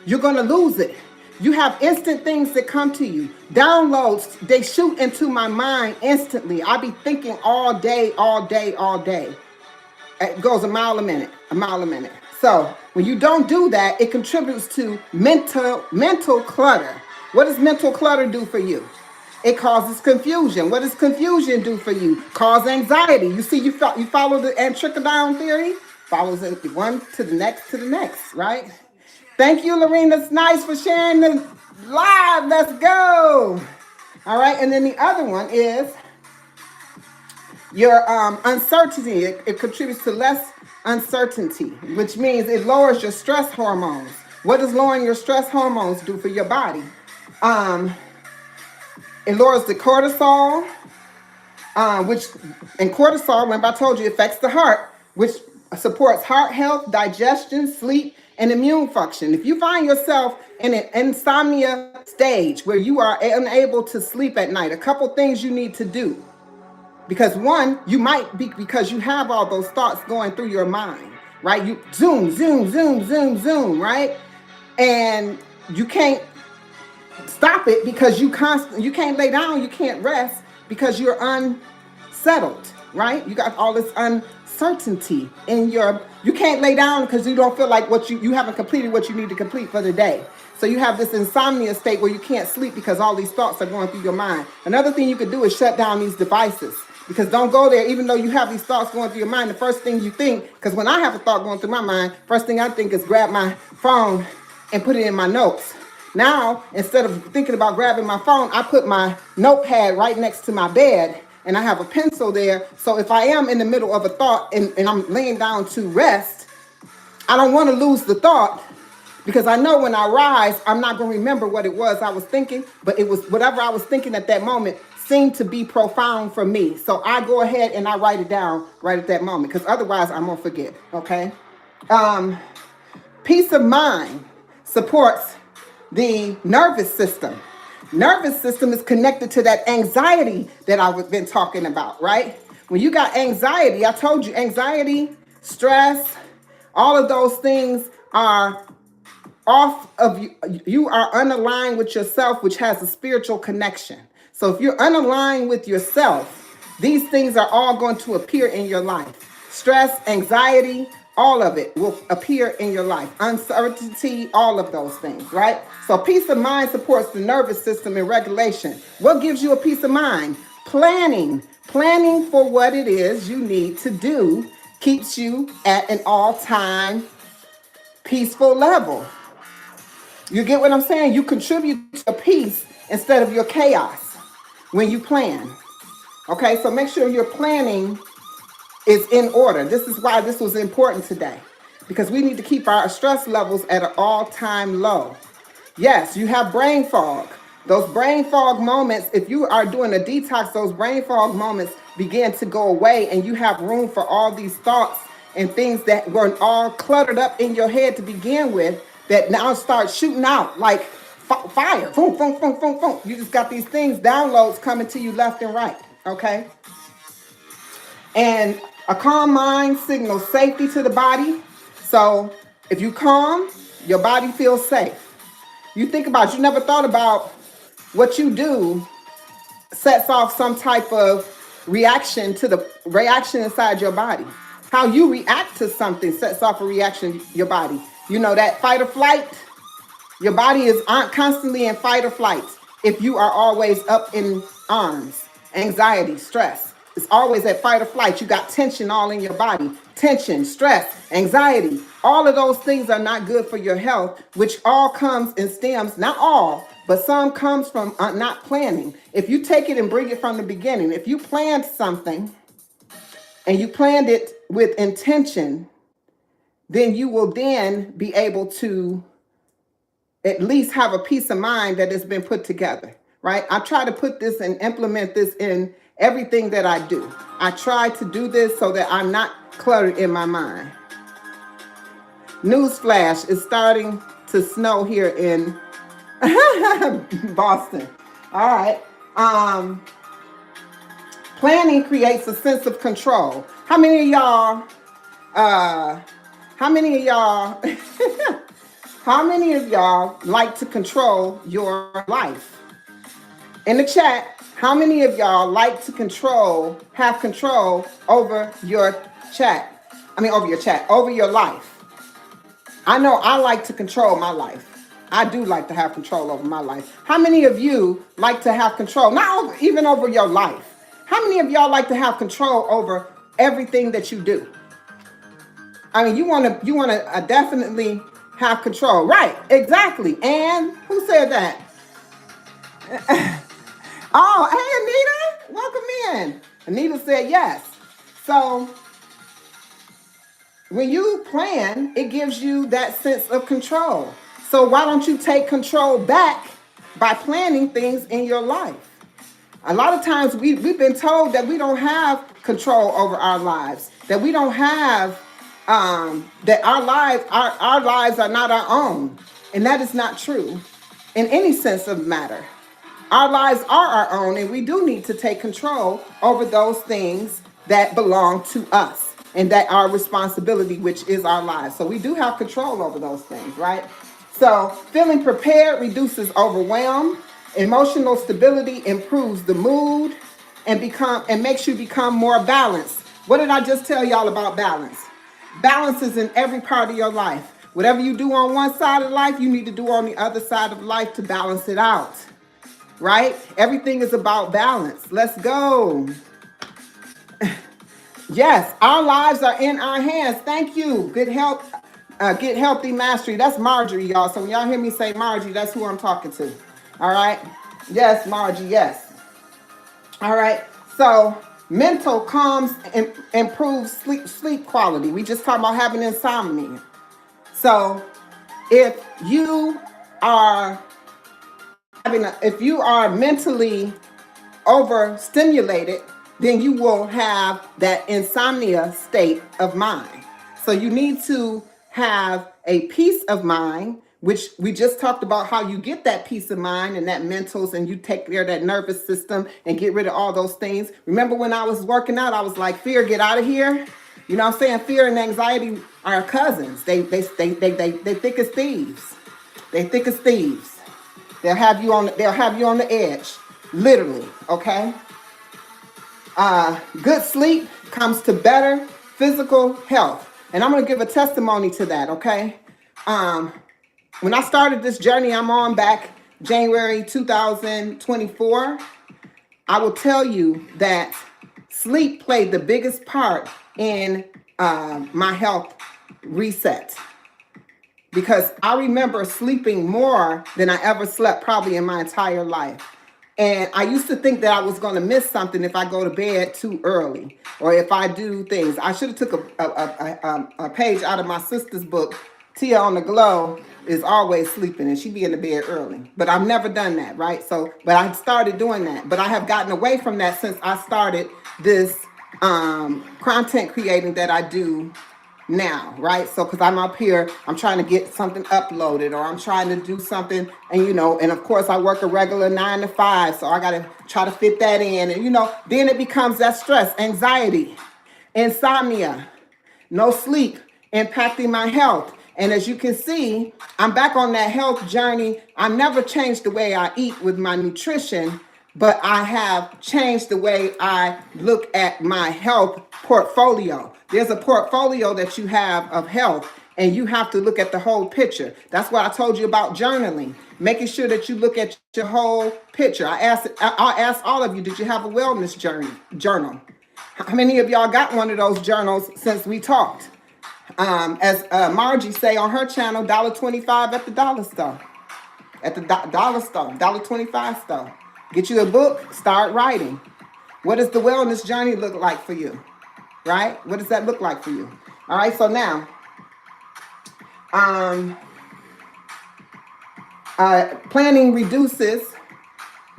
Speaker 1: you're gonna lose it. You have instant things that come to you. Downloads, they shoot into my mind instantly. I be thinking all day, all day, all day. It goes a mile a minute. So when you don't do that, it contributes to mental clutter. What does mental clutter do for you? It causes confusion. What does confusion do for you? Cause anxiety. You see, you follow the trickle-down theory? Follows one to the next, right? Thank you, Lorena Nice, for sharing the live. Let's go. All right, and then the other one is Your uncertainty, it contributes to less uncertainty, which means it lowers your stress hormones. What does lowering your stress hormones do for your body? Um, it lowers the cortisol, which, and cortisol, remember I told you, affects the heart, which supports heart health, digestion, sleep, and immune function. If you find yourself in an insomnia stage where you are unable to sleep at night, a couple things you need to do. Because one, you might be because you have all those thoughts going through your mind, right? You zoom, zoom, zoom, zoom, zoom, right? And you can't stop it because you can't lay down, you can't rest because you're unsettled, right? You got all this uncertainty in you can't lay down because you don't feel like you haven't completed what you need to complete for the day. So you have this insomnia state where you can't sleep because all these thoughts are going through your mind. Another thing you could do is shut down these devices. Because don't go there, even though you have these thoughts going through your mind, the first thing you think, because when I have a thought going through my mind, first thing I think is grab my phone and put it in my notes. Now, instead of thinking about grabbing my phone, I put my notepad right next to my bed and I have a pencil there. So if I am in the middle of a thought and I'm laying down to rest, I don't want to lose the thought because I know when I rise, I'm not going to remember what it was I was thinking, but it was whatever I was thinking at that moment seemed to be profound for me. So I go ahead and I write it down right at that moment because otherwise I'm going to forget, okay? Peace of mind supports the nervous system. Nervous system is connected to that anxiety that I've been talking about, right? When you got anxiety, I told you anxiety, stress, all of those things are off of you. You are unaligned with yourself, which has a spiritual connection. So if you're unaligned with yourself, these things are all going to appear in your life. Stress, anxiety, all of it will appear in your life. Uncertainty, all of those things, right? So peace of mind supports the nervous system and regulation. What gives you a peace of mind? Planning. Planning for what it is you need to do keeps you at an all-time peaceful level. You get what I'm saying? You contribute to peace instead of your chaos when you plan. Okay, so make sure your planning is in order. This is why this was important today, because we need to keep our stress levels at an all-time low. Yes, you have brain fog. Those brain fog moments, if you are doing a detox, those brain fog moments begin to go away and you have room for all these thoughts and things that were all cluttered up in your head to begin with that now start shooting out like fire. Boom, boom, boom, boom, boom. You just got these things, downloads coming to you left and right, okay? And a calm mind signals safety to the body. So if you calm, your body feels safe. You think about, you never thought about what you do sets off some type of reaction to the reaction inside your body. How you react to something sets off a reaction in your body. You know that fight or flight? Your body is constantly in fight or flight if you are always up in arms. Anxiety, stress. It's always at fight or flight. You got tension all in your body. Tension, stress, anxiety. All of those things are not good for your health, which all comes and stems, not all, but some comes from not planning. If you take it and bring it from the beginning, if you planned something and you planned it with intention, then you will then be able to at least have a peace of mind that has been put together, right? I try to put this and implement this in everything that I do. I try to do this so that I'm not cluttered in my mind. Newsflash, it's starting to snow here in Boston. All right. Planning creates a sense of control. How many of y'all how many of y'all like to control your life? In the chat, how many of y'all like to have control over your over your life? I know I like to control my life. I do like to have control over my life. How many of you like to have control, even over your life? How many of y'all like to have control over everything that you do? I mean, you want to definitely have control. Right, exactly. And who said that? Oh, hey, Anita, welcome in. Anita said yes. So when you plan, it gives you that sense of control. So why don't you take control back by planning things in your life? A lot of times we've been told that we don't have control over our lives, that we don't have, that our lives are not our own. And that is not true in any sense of matter. Our lives are our own, and we do need to take control over those things that belong to us and that our responsibility, which is our lives. So we do have control over those things, right? So feeling prepared reduces overwhelm. Emotional stability improves the mood and makes you become more balanced. What did I just tell y'all about balance? Balance is in every part of your life. Whatever you do on one side of life, you need to do on the other side of life to balance it out. Right? Everything is about balance. Let's go. Yes, our lives are in our hands. Thank you. Good health, get healthy mastery. That's Marjorie, y'all. So when y'all hear me say Marjorie, that's who I'm talking to. All right. Yes, Margie. Yes. All right. So mental calms and improves sleep quality. We just talked about having insomnia. So if you are if you are mentally overstimulated, then you will have that insomnia state of mind. So you need to have a peace of mind, which we just talked about how you get that peace of mind and that mentals, and you take care of that nervous system and get rid of all those things. Remember when I was working out, I was like, fear, get out of here. You know what I'm saying? Fear and anxiety are cousins. They thick as thieves. They thick as thieves. They'll have you on the edge. Literally, okay? Good sleep comes to better physical health. And I'm going to give a testimony to that, okay? When I started this journey I'm on back January 2024, I will tell you that sleep played the biggest part in my health reset. Because I remember sleeping more than I ever slept probably in my entire life. And I used to think that I was going to miss something if I go to bed too early or if I do things. I should have took a page out of my sister's book. Tia on the Glow is always sleeping and she be in the bed early. But I've never done that, right? So, but I started doing that. But I have gotten away from that since I started this content creating that I do now, right? So because I'm up here, I'm trying to get something uploaded or I'm trying to do something, and and of course I work a regular 9 to 5, so I got to try to fit that in, and then it becomes that stress, anxiety, insomnia, no sleep impacting my health. And as you can see, I'm back on that health journey. I never changed the way I eat with my nutrition, but I have changed the way I look at my health portfolio. There's a portfolio that you have of health, and you have to look at the whole picture. That's why I told you about journaling, making sure that you look at your whole picture. I'll ask all of you, did you have a wellness journal? How many of y'all got one of those journals since we talked? As Margie say on her channel, $1.25 at the dollar store. At the dollar store, $1.25 store. Get you a book, start writing. What does the wellness journey look like for you? Right? What does that look like for you? All right, so now, planning reduces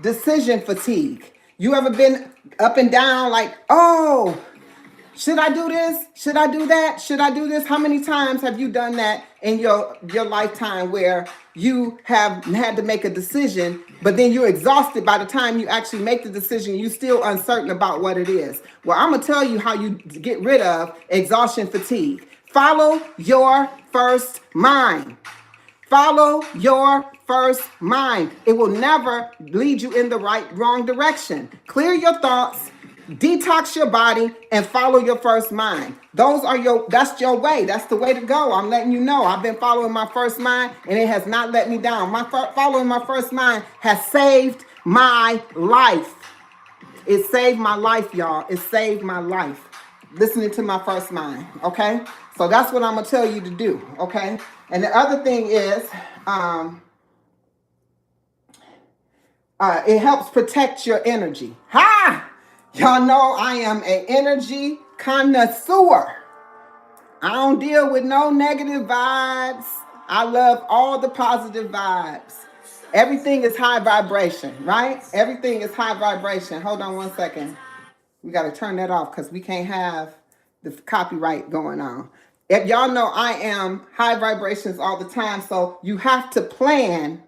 Speaker 1: decision fatigue. You ever been up and down like, oh, should I do this? Should I do that? Should I do this? How many times have you done that in your lifetime where you have had to make a decision, but then you're exhausted by the time you actually make the decision, you're still uncertain about what it is? Well, I'm going to tell you how you get rid of exhaustion fatigue. Follow your first mind. Follow your first mind. It will never lead you in the wrong direction. Clear your thoughts, detox your body, and follow your first mind. That's your way. That's the way to go. I'm letting you know. I've been following my first mind, and it has not let me down. Following my first mind has saved my life. It saved my life, y'all. It saved my life. Listening to my first mind, okay? So that's what I'm going to tell you to do, okay? And the other thing is, it helps protect your energy. Ha! Y'all know I am an energy connoisseur. I don't deal with no negative vibes. I love all the positive vibes. Everything is high vibration, right? Everything is high vibration. Hold on one second. We got to turn that off because we can't have the copyright going on. If y'all know I am high vibrations all the time, so you have to plan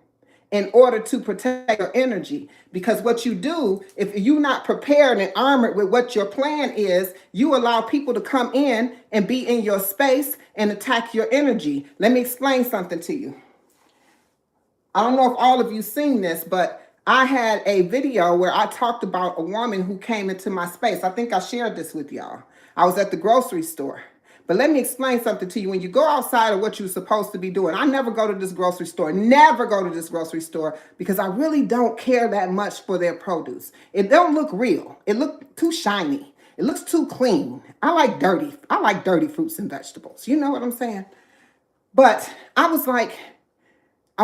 Speaker 1: in order to protect your energy. Because what you do, if you're not prepared and armored with what your plan is, you allow people to come in and be in your space and attack your energy. Let me explain something to you. I don't know if all of you seen this, but I had a video where I talked about a woman who came into my space. I think I shared this with y'all. I was at the grocery store. But let me explain something to you. When you go outside of what you're supposed to be doing, I never go to this grocery store, because I really don't care that much for their produce. It don't look real. It looks too shiny. It looks too clean. I like dirty fruits and vegetables. You know what I'm saying? But I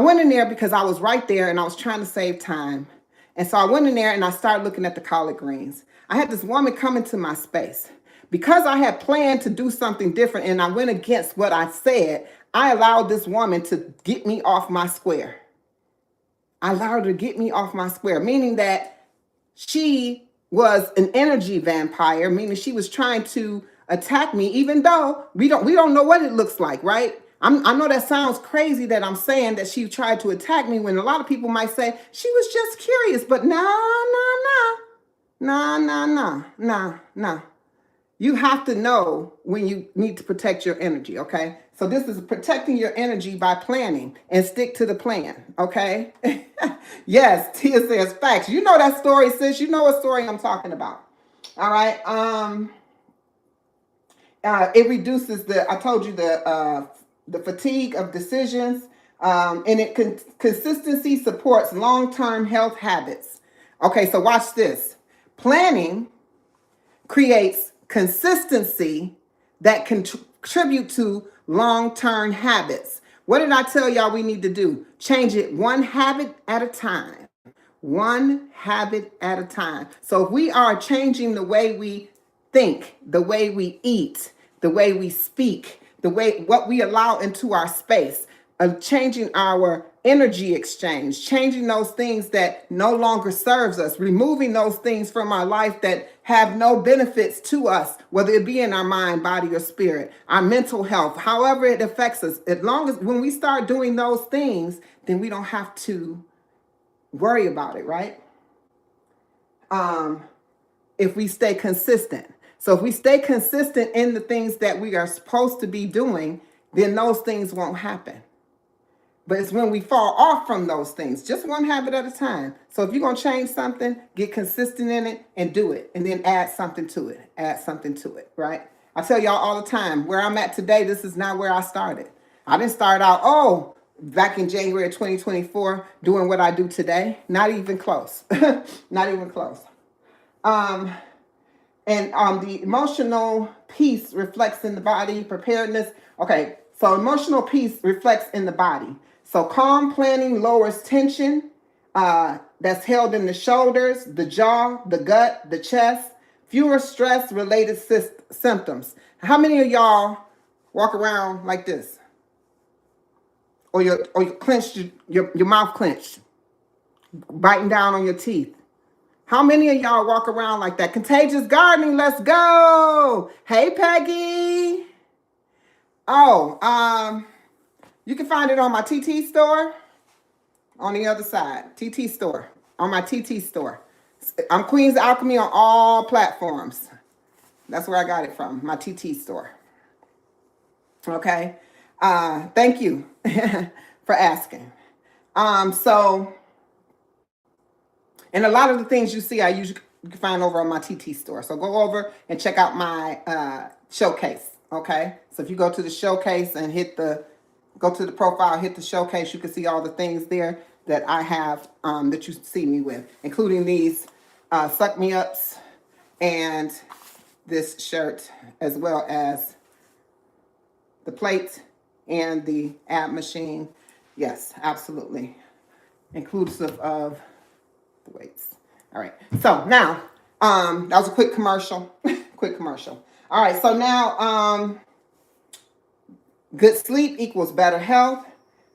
Speaker 1: went in there because I was right there and I was trying to save time. And so I went in there and I started looking at the collard greens. I had this woman come into my space. Because I had planned to do something different and I went against what I said, I allowed this woman to get me off my square. I allowed her to get me off my square, meaning that she was an energy vampire, meaning she was trying to attack me, even though we don't know what it looks like, right? I know that sounds crazy that I'm saying that she tried to attack me when a lot of people might say she was just curious, but nah. You have to know when you need to protect your energy, okay? So this is protecting your energy by planning and stick to the plan, okay? Yes, Tia says facts. You know that story, sis. You know what story I'm talking about. All right. It reduces I told you the fatigue of decisions, and consistency supports long-term health habits. Okay, so watch this. Planning creates consistency that contribute to long-term habits. What did I tell y'all we need to do? Change it one habit at a time. One habit at a time. So if we are changing the way we think, the way we eat, the way we speak, what we allow into our space, changing our energy exchange, changing those things that no longer serves us, removing those things from our life that have no benefits to us, whether it be in our mind, body, or spirit, our mental health, however it affects us. As long as when we start doing those things, then we don't have to worry about it, right? If we stay consistent. So if we stay consistent in the things that we are supposed to be doing, then those things won't happen. But it's when we fall off from those things, just one habit at a time. So if you're going to change something, get consistent in it and do it. And then add something to it, right? I tell y'all all the time, where I'm at today, this is not where I started. I didn't start out, back in January of 2024, doing what I do today. Not even close. Not even close. And the emotional peace reflects in the body, preparedness. Okay, so emotional peace reflects in the body. So calm planning lowers tension that's held in the shoulders, the jaw, the gut, the chest, fewer stress-related symptoms. How many of y'all walk around like this? Or you clenched, your mouth clenched, biting down on your teeth? How many of y'all walk around like that? Contagious gardening, let's go. Hey, Peggy. You can find it on my TT store on the other side. TT store, on my TT store. I'm Queen's Alchemy on all platforms. That's where I got it from, my TT store. Okay. Thank you for asking. And a lot of the things you see, you can find over on my TT store. So go over and check out my showcase. Okay. So if you go to the showcase and go to the profile, hit the showcase, you can see all the things there that I have that you see me with, including these Suck Me Ups and this shirt, as well as the plate and the ab machine. Yes, absolutely. Inclusive of the weights. All right. So now That was a quick commercial. Quick commercial. All right, so now good sleep equals better health.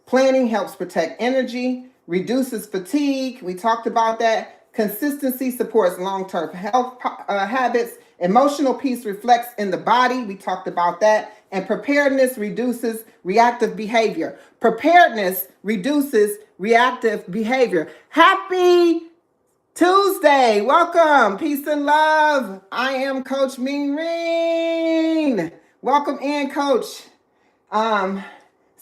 Speaker 1: Planning helps protect energy, reduces fatigue. We talked about that. Consistency supports long-term health habits. Emotional peace reflects in the body. We talked about that. And preparedness reduces reactive behavior. Preparedness reduces reactive behavior. Happy Tuesday. Welcome. Peace and love. I am Coach Ming Reen. Welcome in, Coach. Hold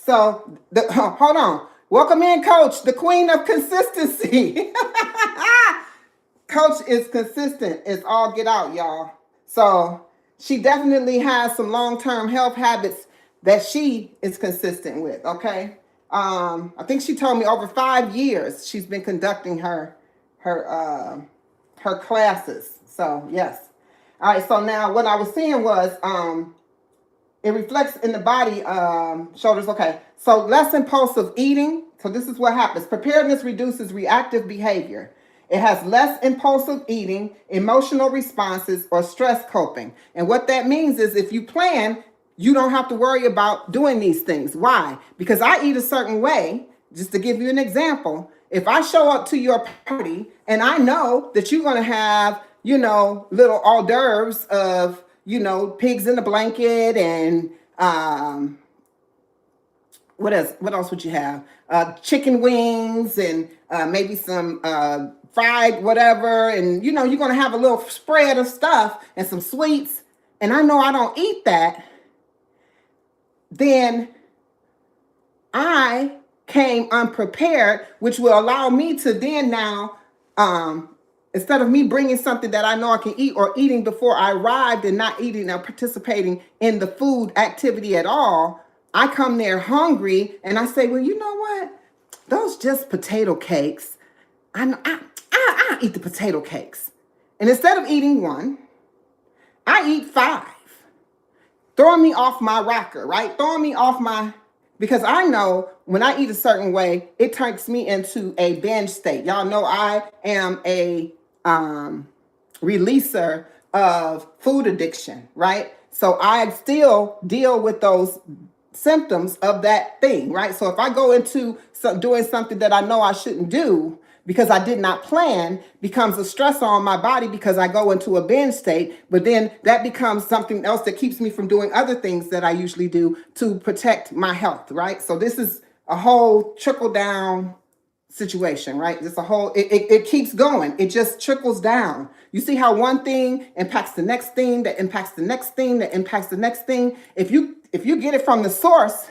Speaker 1: on. Welcome in, Coach, the queen of consistency. Coach is consistent. It's all get out, y'all. So she definitely has some long-term health habits that she is consistent with. Okay. I think she told me over 5 years she's been conducting her classes. So yes. All right. So now what I was saying was it reflects in the body, shoulders. Okay. So less impulsive eating. So this is what happens. Preparedness reduces reactive behavior. It has less impulsive eating, emotional responses, or stress coping. And what that means is if you plan, you don't have to worry about doing these things. Why? Because I eat a certain way. Just to give you an example, if I show up to your party and I know that you're going to have, little hors d'oeuvres of, pigs in a blanket and what else? What else would you have? Chicken wings and maybe some fried whatever. And, you're going to have a little spread of stuff and some sweets. And I know I don't eat that. Then I came unprepared, which will allow me to then now, instead of me bringing something that I know I can eat or eating before I arrived and not eating or participating in the food activity at all, I come there hungry and I say, well, you know what? Those just potato cakes. I eat the potato cakes. And instead of eating one, I eat 5. Throwing me off my rocker, right? Because I know when I eat a certain way, it turns me into a binge state. Y'all know I am a releaser of food addiction, right? So I still deal with those symptoms of that thing, right? So if I go into doing something that I know I shouldn't do because I did not plan, becomes a stressor on my body because I go into a binge state, but then that becomes something else that keeps me from doing other things that I usually do to protect my health, right? So this is a whole trickle down situation, right? It's a whole, it keeps going. It just trickles down. You see how one thing impacts the next thing, that impacts the next thing, that impacts the next thing. If you get it from the source,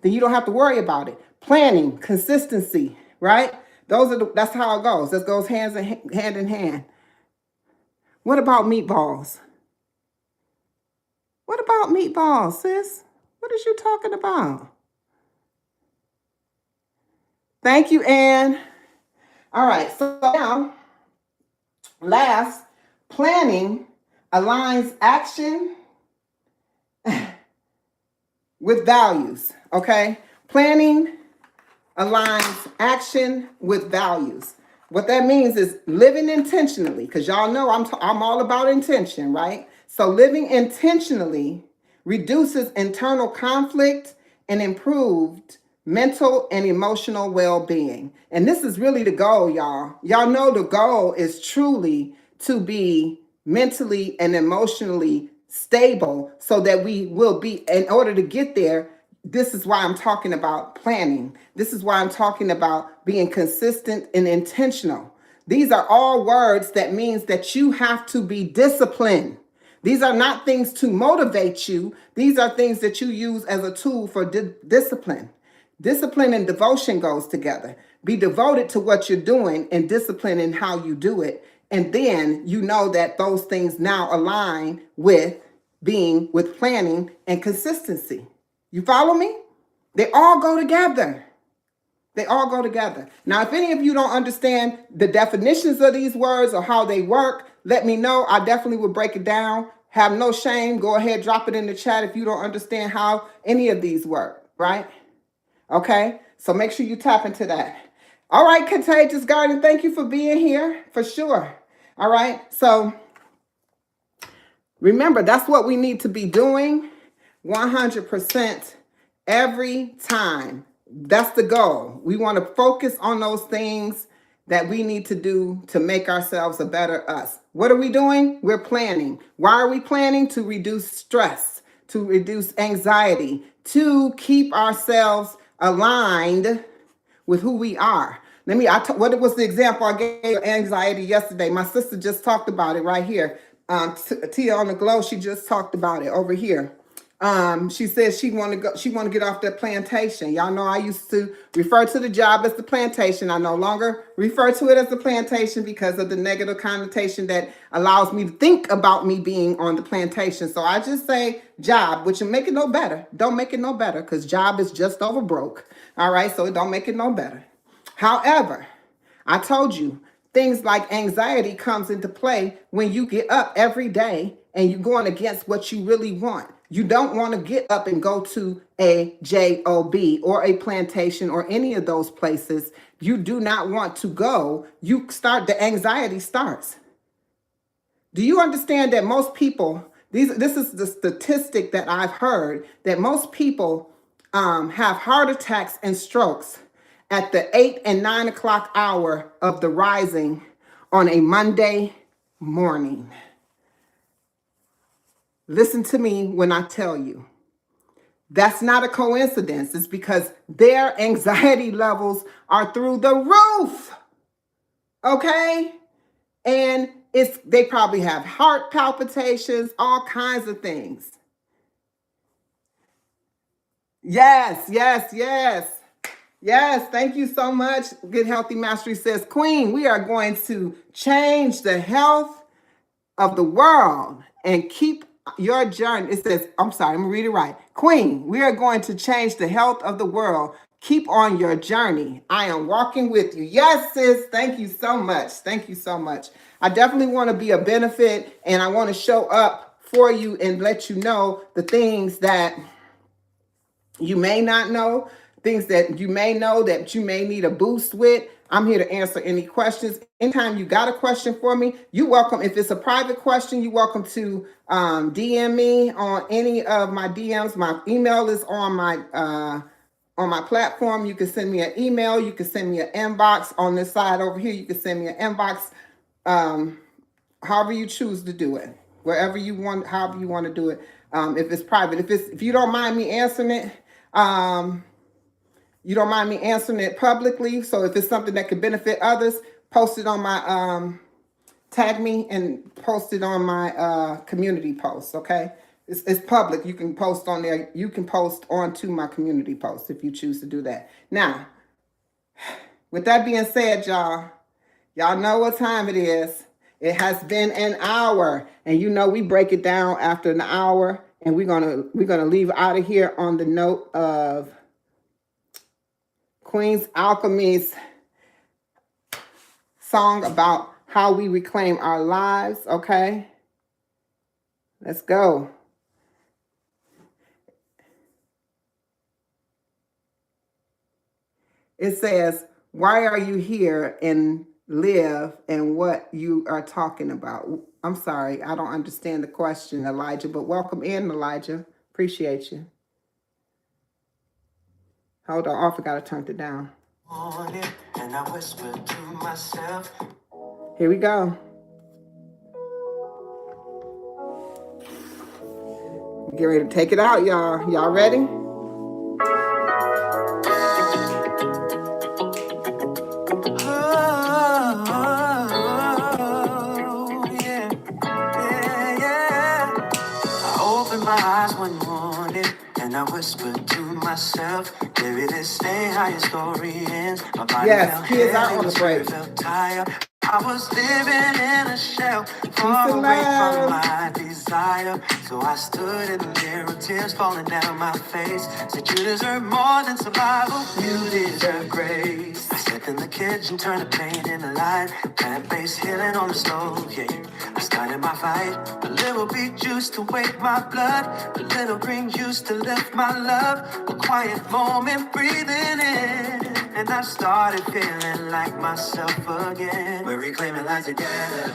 Speaker 1: then you don't have to worry about it. Planning, consistency, right? That's how it goes. That goes hand in hand. What about meatballs? What about meatballs, sis? What is you talking about? Thank you, Ann. All right, so now, last, planning aligns action with values, okay? Planning aligns action with values. What that means is living intentionally, because y'all know I'm all about intention, right? So living intentionally reduces internal conflict and improved mental and emotional well-being. And this is really the goal, y'all. Y'all know the goal is truly to be mentally and emotionally stable so that we will be, in order to get there. This is why I'm talking about planning. This is why I'm talking about being consistent and intentional. These are all words that means that you have to be disciplined. These are not things to motivate you. These are things that you use as a tool for discipline. Discipline and devotion goes together. Be devoted to what you're doing and discipline in how you do it. And then you know that those things now align with planning and consistency. You follow me? They all go together. They all go together. Now, if any of you don't understand the definitions of these words or how they work, let me know. I definitely will break it down. Have no shame. Go ahead, drop it in the chat if you don't understand how any of these work, right? Okay? So make sure you tap into that. All right, Contagious Garden, thank you for being here, for sure. All right, so Remember, that's what we need to be doing 100% every time. That's the goal. We want to focus on those things that we need to do to make ourselves a better us. What are we doing? We're planning. Why are we planning? To reduce stress, to reduce anxiety, to keep ourselves aligned with who we are. What was the example I gave of anxiety yesterday? My sister just talked about it right here. Tia on the glow, she just talked about it over here. She says she want to get off that plantation. Y'all know I used to refer to the job as the plantation. I no longer refer to it as the plantation because of the negative connotation that allows me to think about me being on the plantation. So I just say job, which will make it no better. Don't make it no better because job is just over broke. All right, so it don't make it no better. However, I told you, things like anxiety comes into play when you get up every day and you're going against what you really want. You don't want to get up and go to a job or a plantation or any of those places. You do not want to go. The anxiety starts. Do you understand that most people, this is the statistic that I've heard, that most people have heart attacks and strokes at the 8 and 9 o'clock hour of the rising on a Monday morning. Listen to me when I tell you. That's not a coincidence. It's because their anxiety levels are through the roof. Okay? And they probably have heart palpitations, all kinds of things. Yes. Yes, thank you so much. Good Healthy Mastery says, Queen, we are going to change the health of the world and keep your journey. It says, I'm sorry, I'm gonna read it right. Queen, we are going to change the health of the world. Keep on your journey. I am walking with you. Yes, sis, thank you so much. Thank you so much. I definitely want to be a benefit and I want to show up for you and let you know the things that you may not know, things that you may know that you may need a boost with. I'm here to answer any questions. Anytime you got a question for me, you're welcome. If it's a private question, you're welcome to DM me on any of my DMs. My email is on my platform. You can send me an email. You can send me an inbox on this side over here. You can send me an inbox, however you choose to do it, wherever you want, however you want to do it. If it's private, if you don't mind me answering it, you don't mind me answering it publicly. So if it's something that could benefit others, post it on my, tag me and post it on my community post, okay? It's public. You can post on there. You can post onto my community post if you choose to do that. Now, with that being said, y'all know what time it is. It has been an hour, and you know we break it down after an hour, and we're gonna leave out of here on the note of Queen's Alchemy's song about how we reclaim our lives, okay? Let's go. It says, why are you here and live and what you are talking about? I'm sorry, I don't understand the question, Elijah, but welcome in, Elijah. Appreciate you. Hold on, I forgot to turn it down. And I whispered to myself. Here we go. Get ready to take it out, y'all. Y'all ready? My eyes one morning and I whispered to myself, maybe this ain't how your story ends. My body felt heavy, my spirit felt tired. I was living in a shell, far away from my desire. So I stood in the mirror, tears falling down my face. Said you deserve more than survival, you deserve grace. I stepped in the kitchen, turned the pain into light. Plant-based healing on the stove, yeah. I started my fight, a little beet juice to wake my blood, a little green juice to lift my love, a quiet moment breathing in, and I started feeling like myself again. We're reclaiming lives together.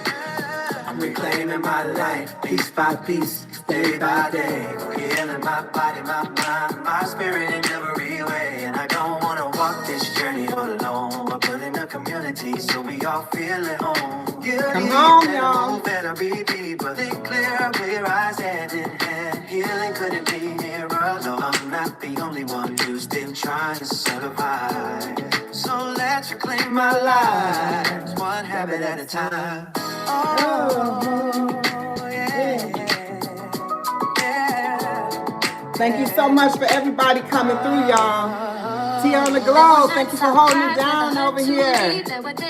Speaker 2: I'm reclaiming my life, piece by piece, day by day. Healing my body, my mind, my spirit in every way. And I don't wanna walk this journey all alone. We're building a community so we all feel at home.
Speaker 1: Come on, y'all.
Speaker 2: Better be deeper, think clear, clear eyes hand in hand. Healing couldn't be nearer. No, I'm not the only one who's still trying to survive. So let's reclaim my lives, one habit at a time. Oh, yeah, yeah.
Speaker 1: Thank you so much for everybody coming through, y'all. Tia on the Glow, thank you for holding me down over here.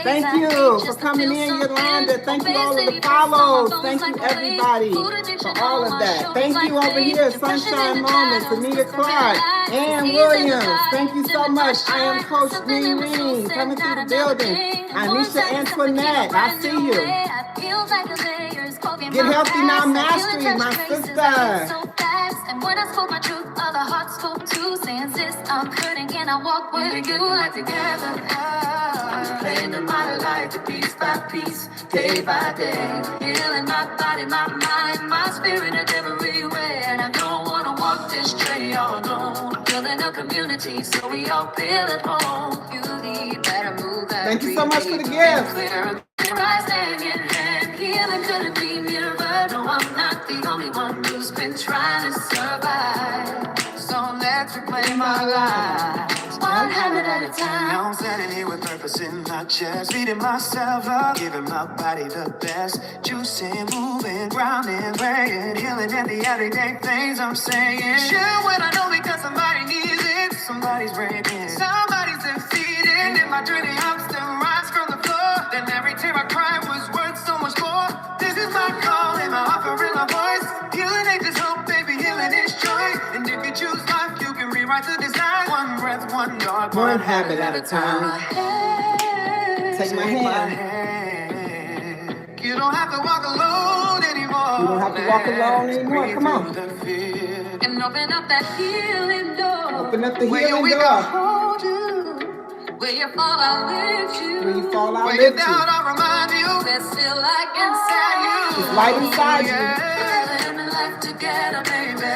Speaker 1: Thank you for coming in, Yolanda. Thank you all of the follows. Thank you everybody for all of that. Thank you over here, Sunshine Moments, Anita Clark, Ann Williams. Thank you so much. I am Coach Reen coming through the building. Anisha Antoinette, I see you. Get Healthy Now Mastery, my sister.
Speaker 2: And when I spoke my truth, other hearts spoke too. Saying, sis, I'm hurting, can I walk with you like together? I'm reclaiming my life piece by piece, day by day. Healing my body, my mind, my spirit in every way. And I don't want to walk this trail all alone. I'm building a community so we all feel at home. You need better move.
Speaker 1: Thank you so much for the gift.
Speaker 2: Healing couldn't be mirrored. No, I'm not the only one who's been trying to survive. So let's reclaim our lives, one habit at a time. Now I'm standing here with purpose in my chest, feeding myself up, giving my body the best, juicing, moving, grounding, praying, healing in the everyday things I'm saying. Share what I know because somebody needs it. Somebody's breaking, somebody's defeated. In my journey, I'm still rise from the floor. Then every tear I cry was worth so much more. This is my call and my offering my voice. Healing ain't just hope, baby, healing is joy. And if you choose life, you can rewrite the design. One breath, one dog,
Speaker 1: one habit at a time. Take my hand.
Speaker 2: You don't have to walk alone anymore.
Speaker 1: You don't have to walk alone anymore. Come on.
Speaker 2: And open up that healing door.
Speaker 1: Open up the healing door.
Speaker 2: Hold you. Where you fall, I'll lift you.
Speaker 1: Where you fall, I'll
Speaker 2: lift
Speaker 1: you.
Speaker 2: Where down, I'll remind you. There's still light inside you.
Speaker 1: There's light inside you.
Speaker 2: Living life together, baby.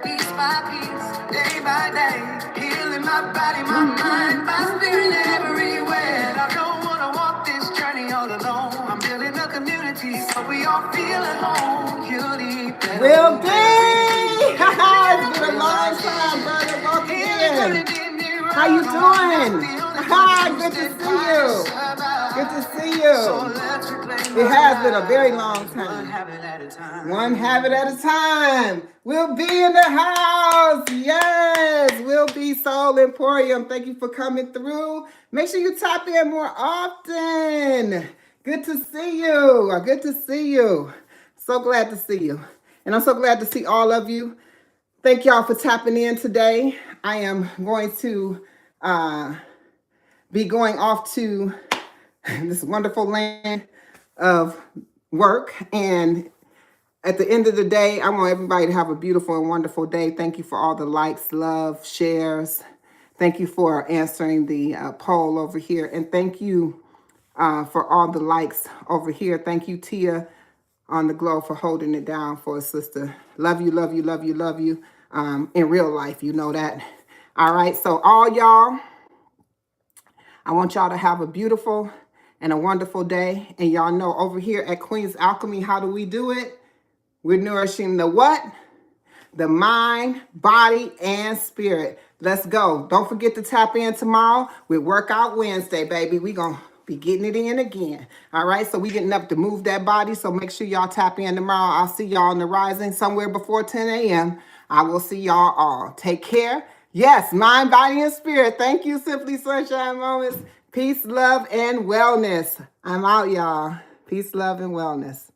Speaker 2: Piece by piece, day by day. Healing my body, my mind, my spirit everywhere. I don't want to walk this journey all alone. I'm building a community so we all feel at home.
Speaker 1: Will be. It's been a long time, brother. Welcome in. How you doing? Good to see you. Good to see you. It has been a very long time. One habit at a time. We'll be in the house. Yes. We'll be Soul Emporium. Thank you for coming through. Make sure you tap in more often. Good to see you. Good to see you. So glad to see you. And I'm so glad to see all of you. Thank y'all for tapping in today. I am going to be going off to this wonderful land of work. And at the end of the day, I want everybody to have a beautiful and wonderful day. Thank you for all the likes, love, shares. Thank you for answering the poll over here. And thank you for all the likes over here. Thank you, Tia on the Glow, for holding it down for us, sister. Love you, love you, love you, love you. In real life, you know that. All right, so all y'all, I want y'all to have a beautiful and a wonderful day. And y'all know over here at Queen's Alchemy, how do we do it? We're nourishing the what? The mind, body, and spirit. Let's go. Don't forget to tap in tomorrow with Workout Wednesday, baby. We're going to be getting it in again. All right, so we getting up to move that body. So make sure y'all tap in tomorrow. I'll see y'all in the rising somewhere before 10 a.m. I will see y'all all. Take care. Yes, mind, body, and spirit. Thank you, Simply Sunshine Moments. Peace, love, and wellness. I'm out, y'all. Peace, love, and wellness.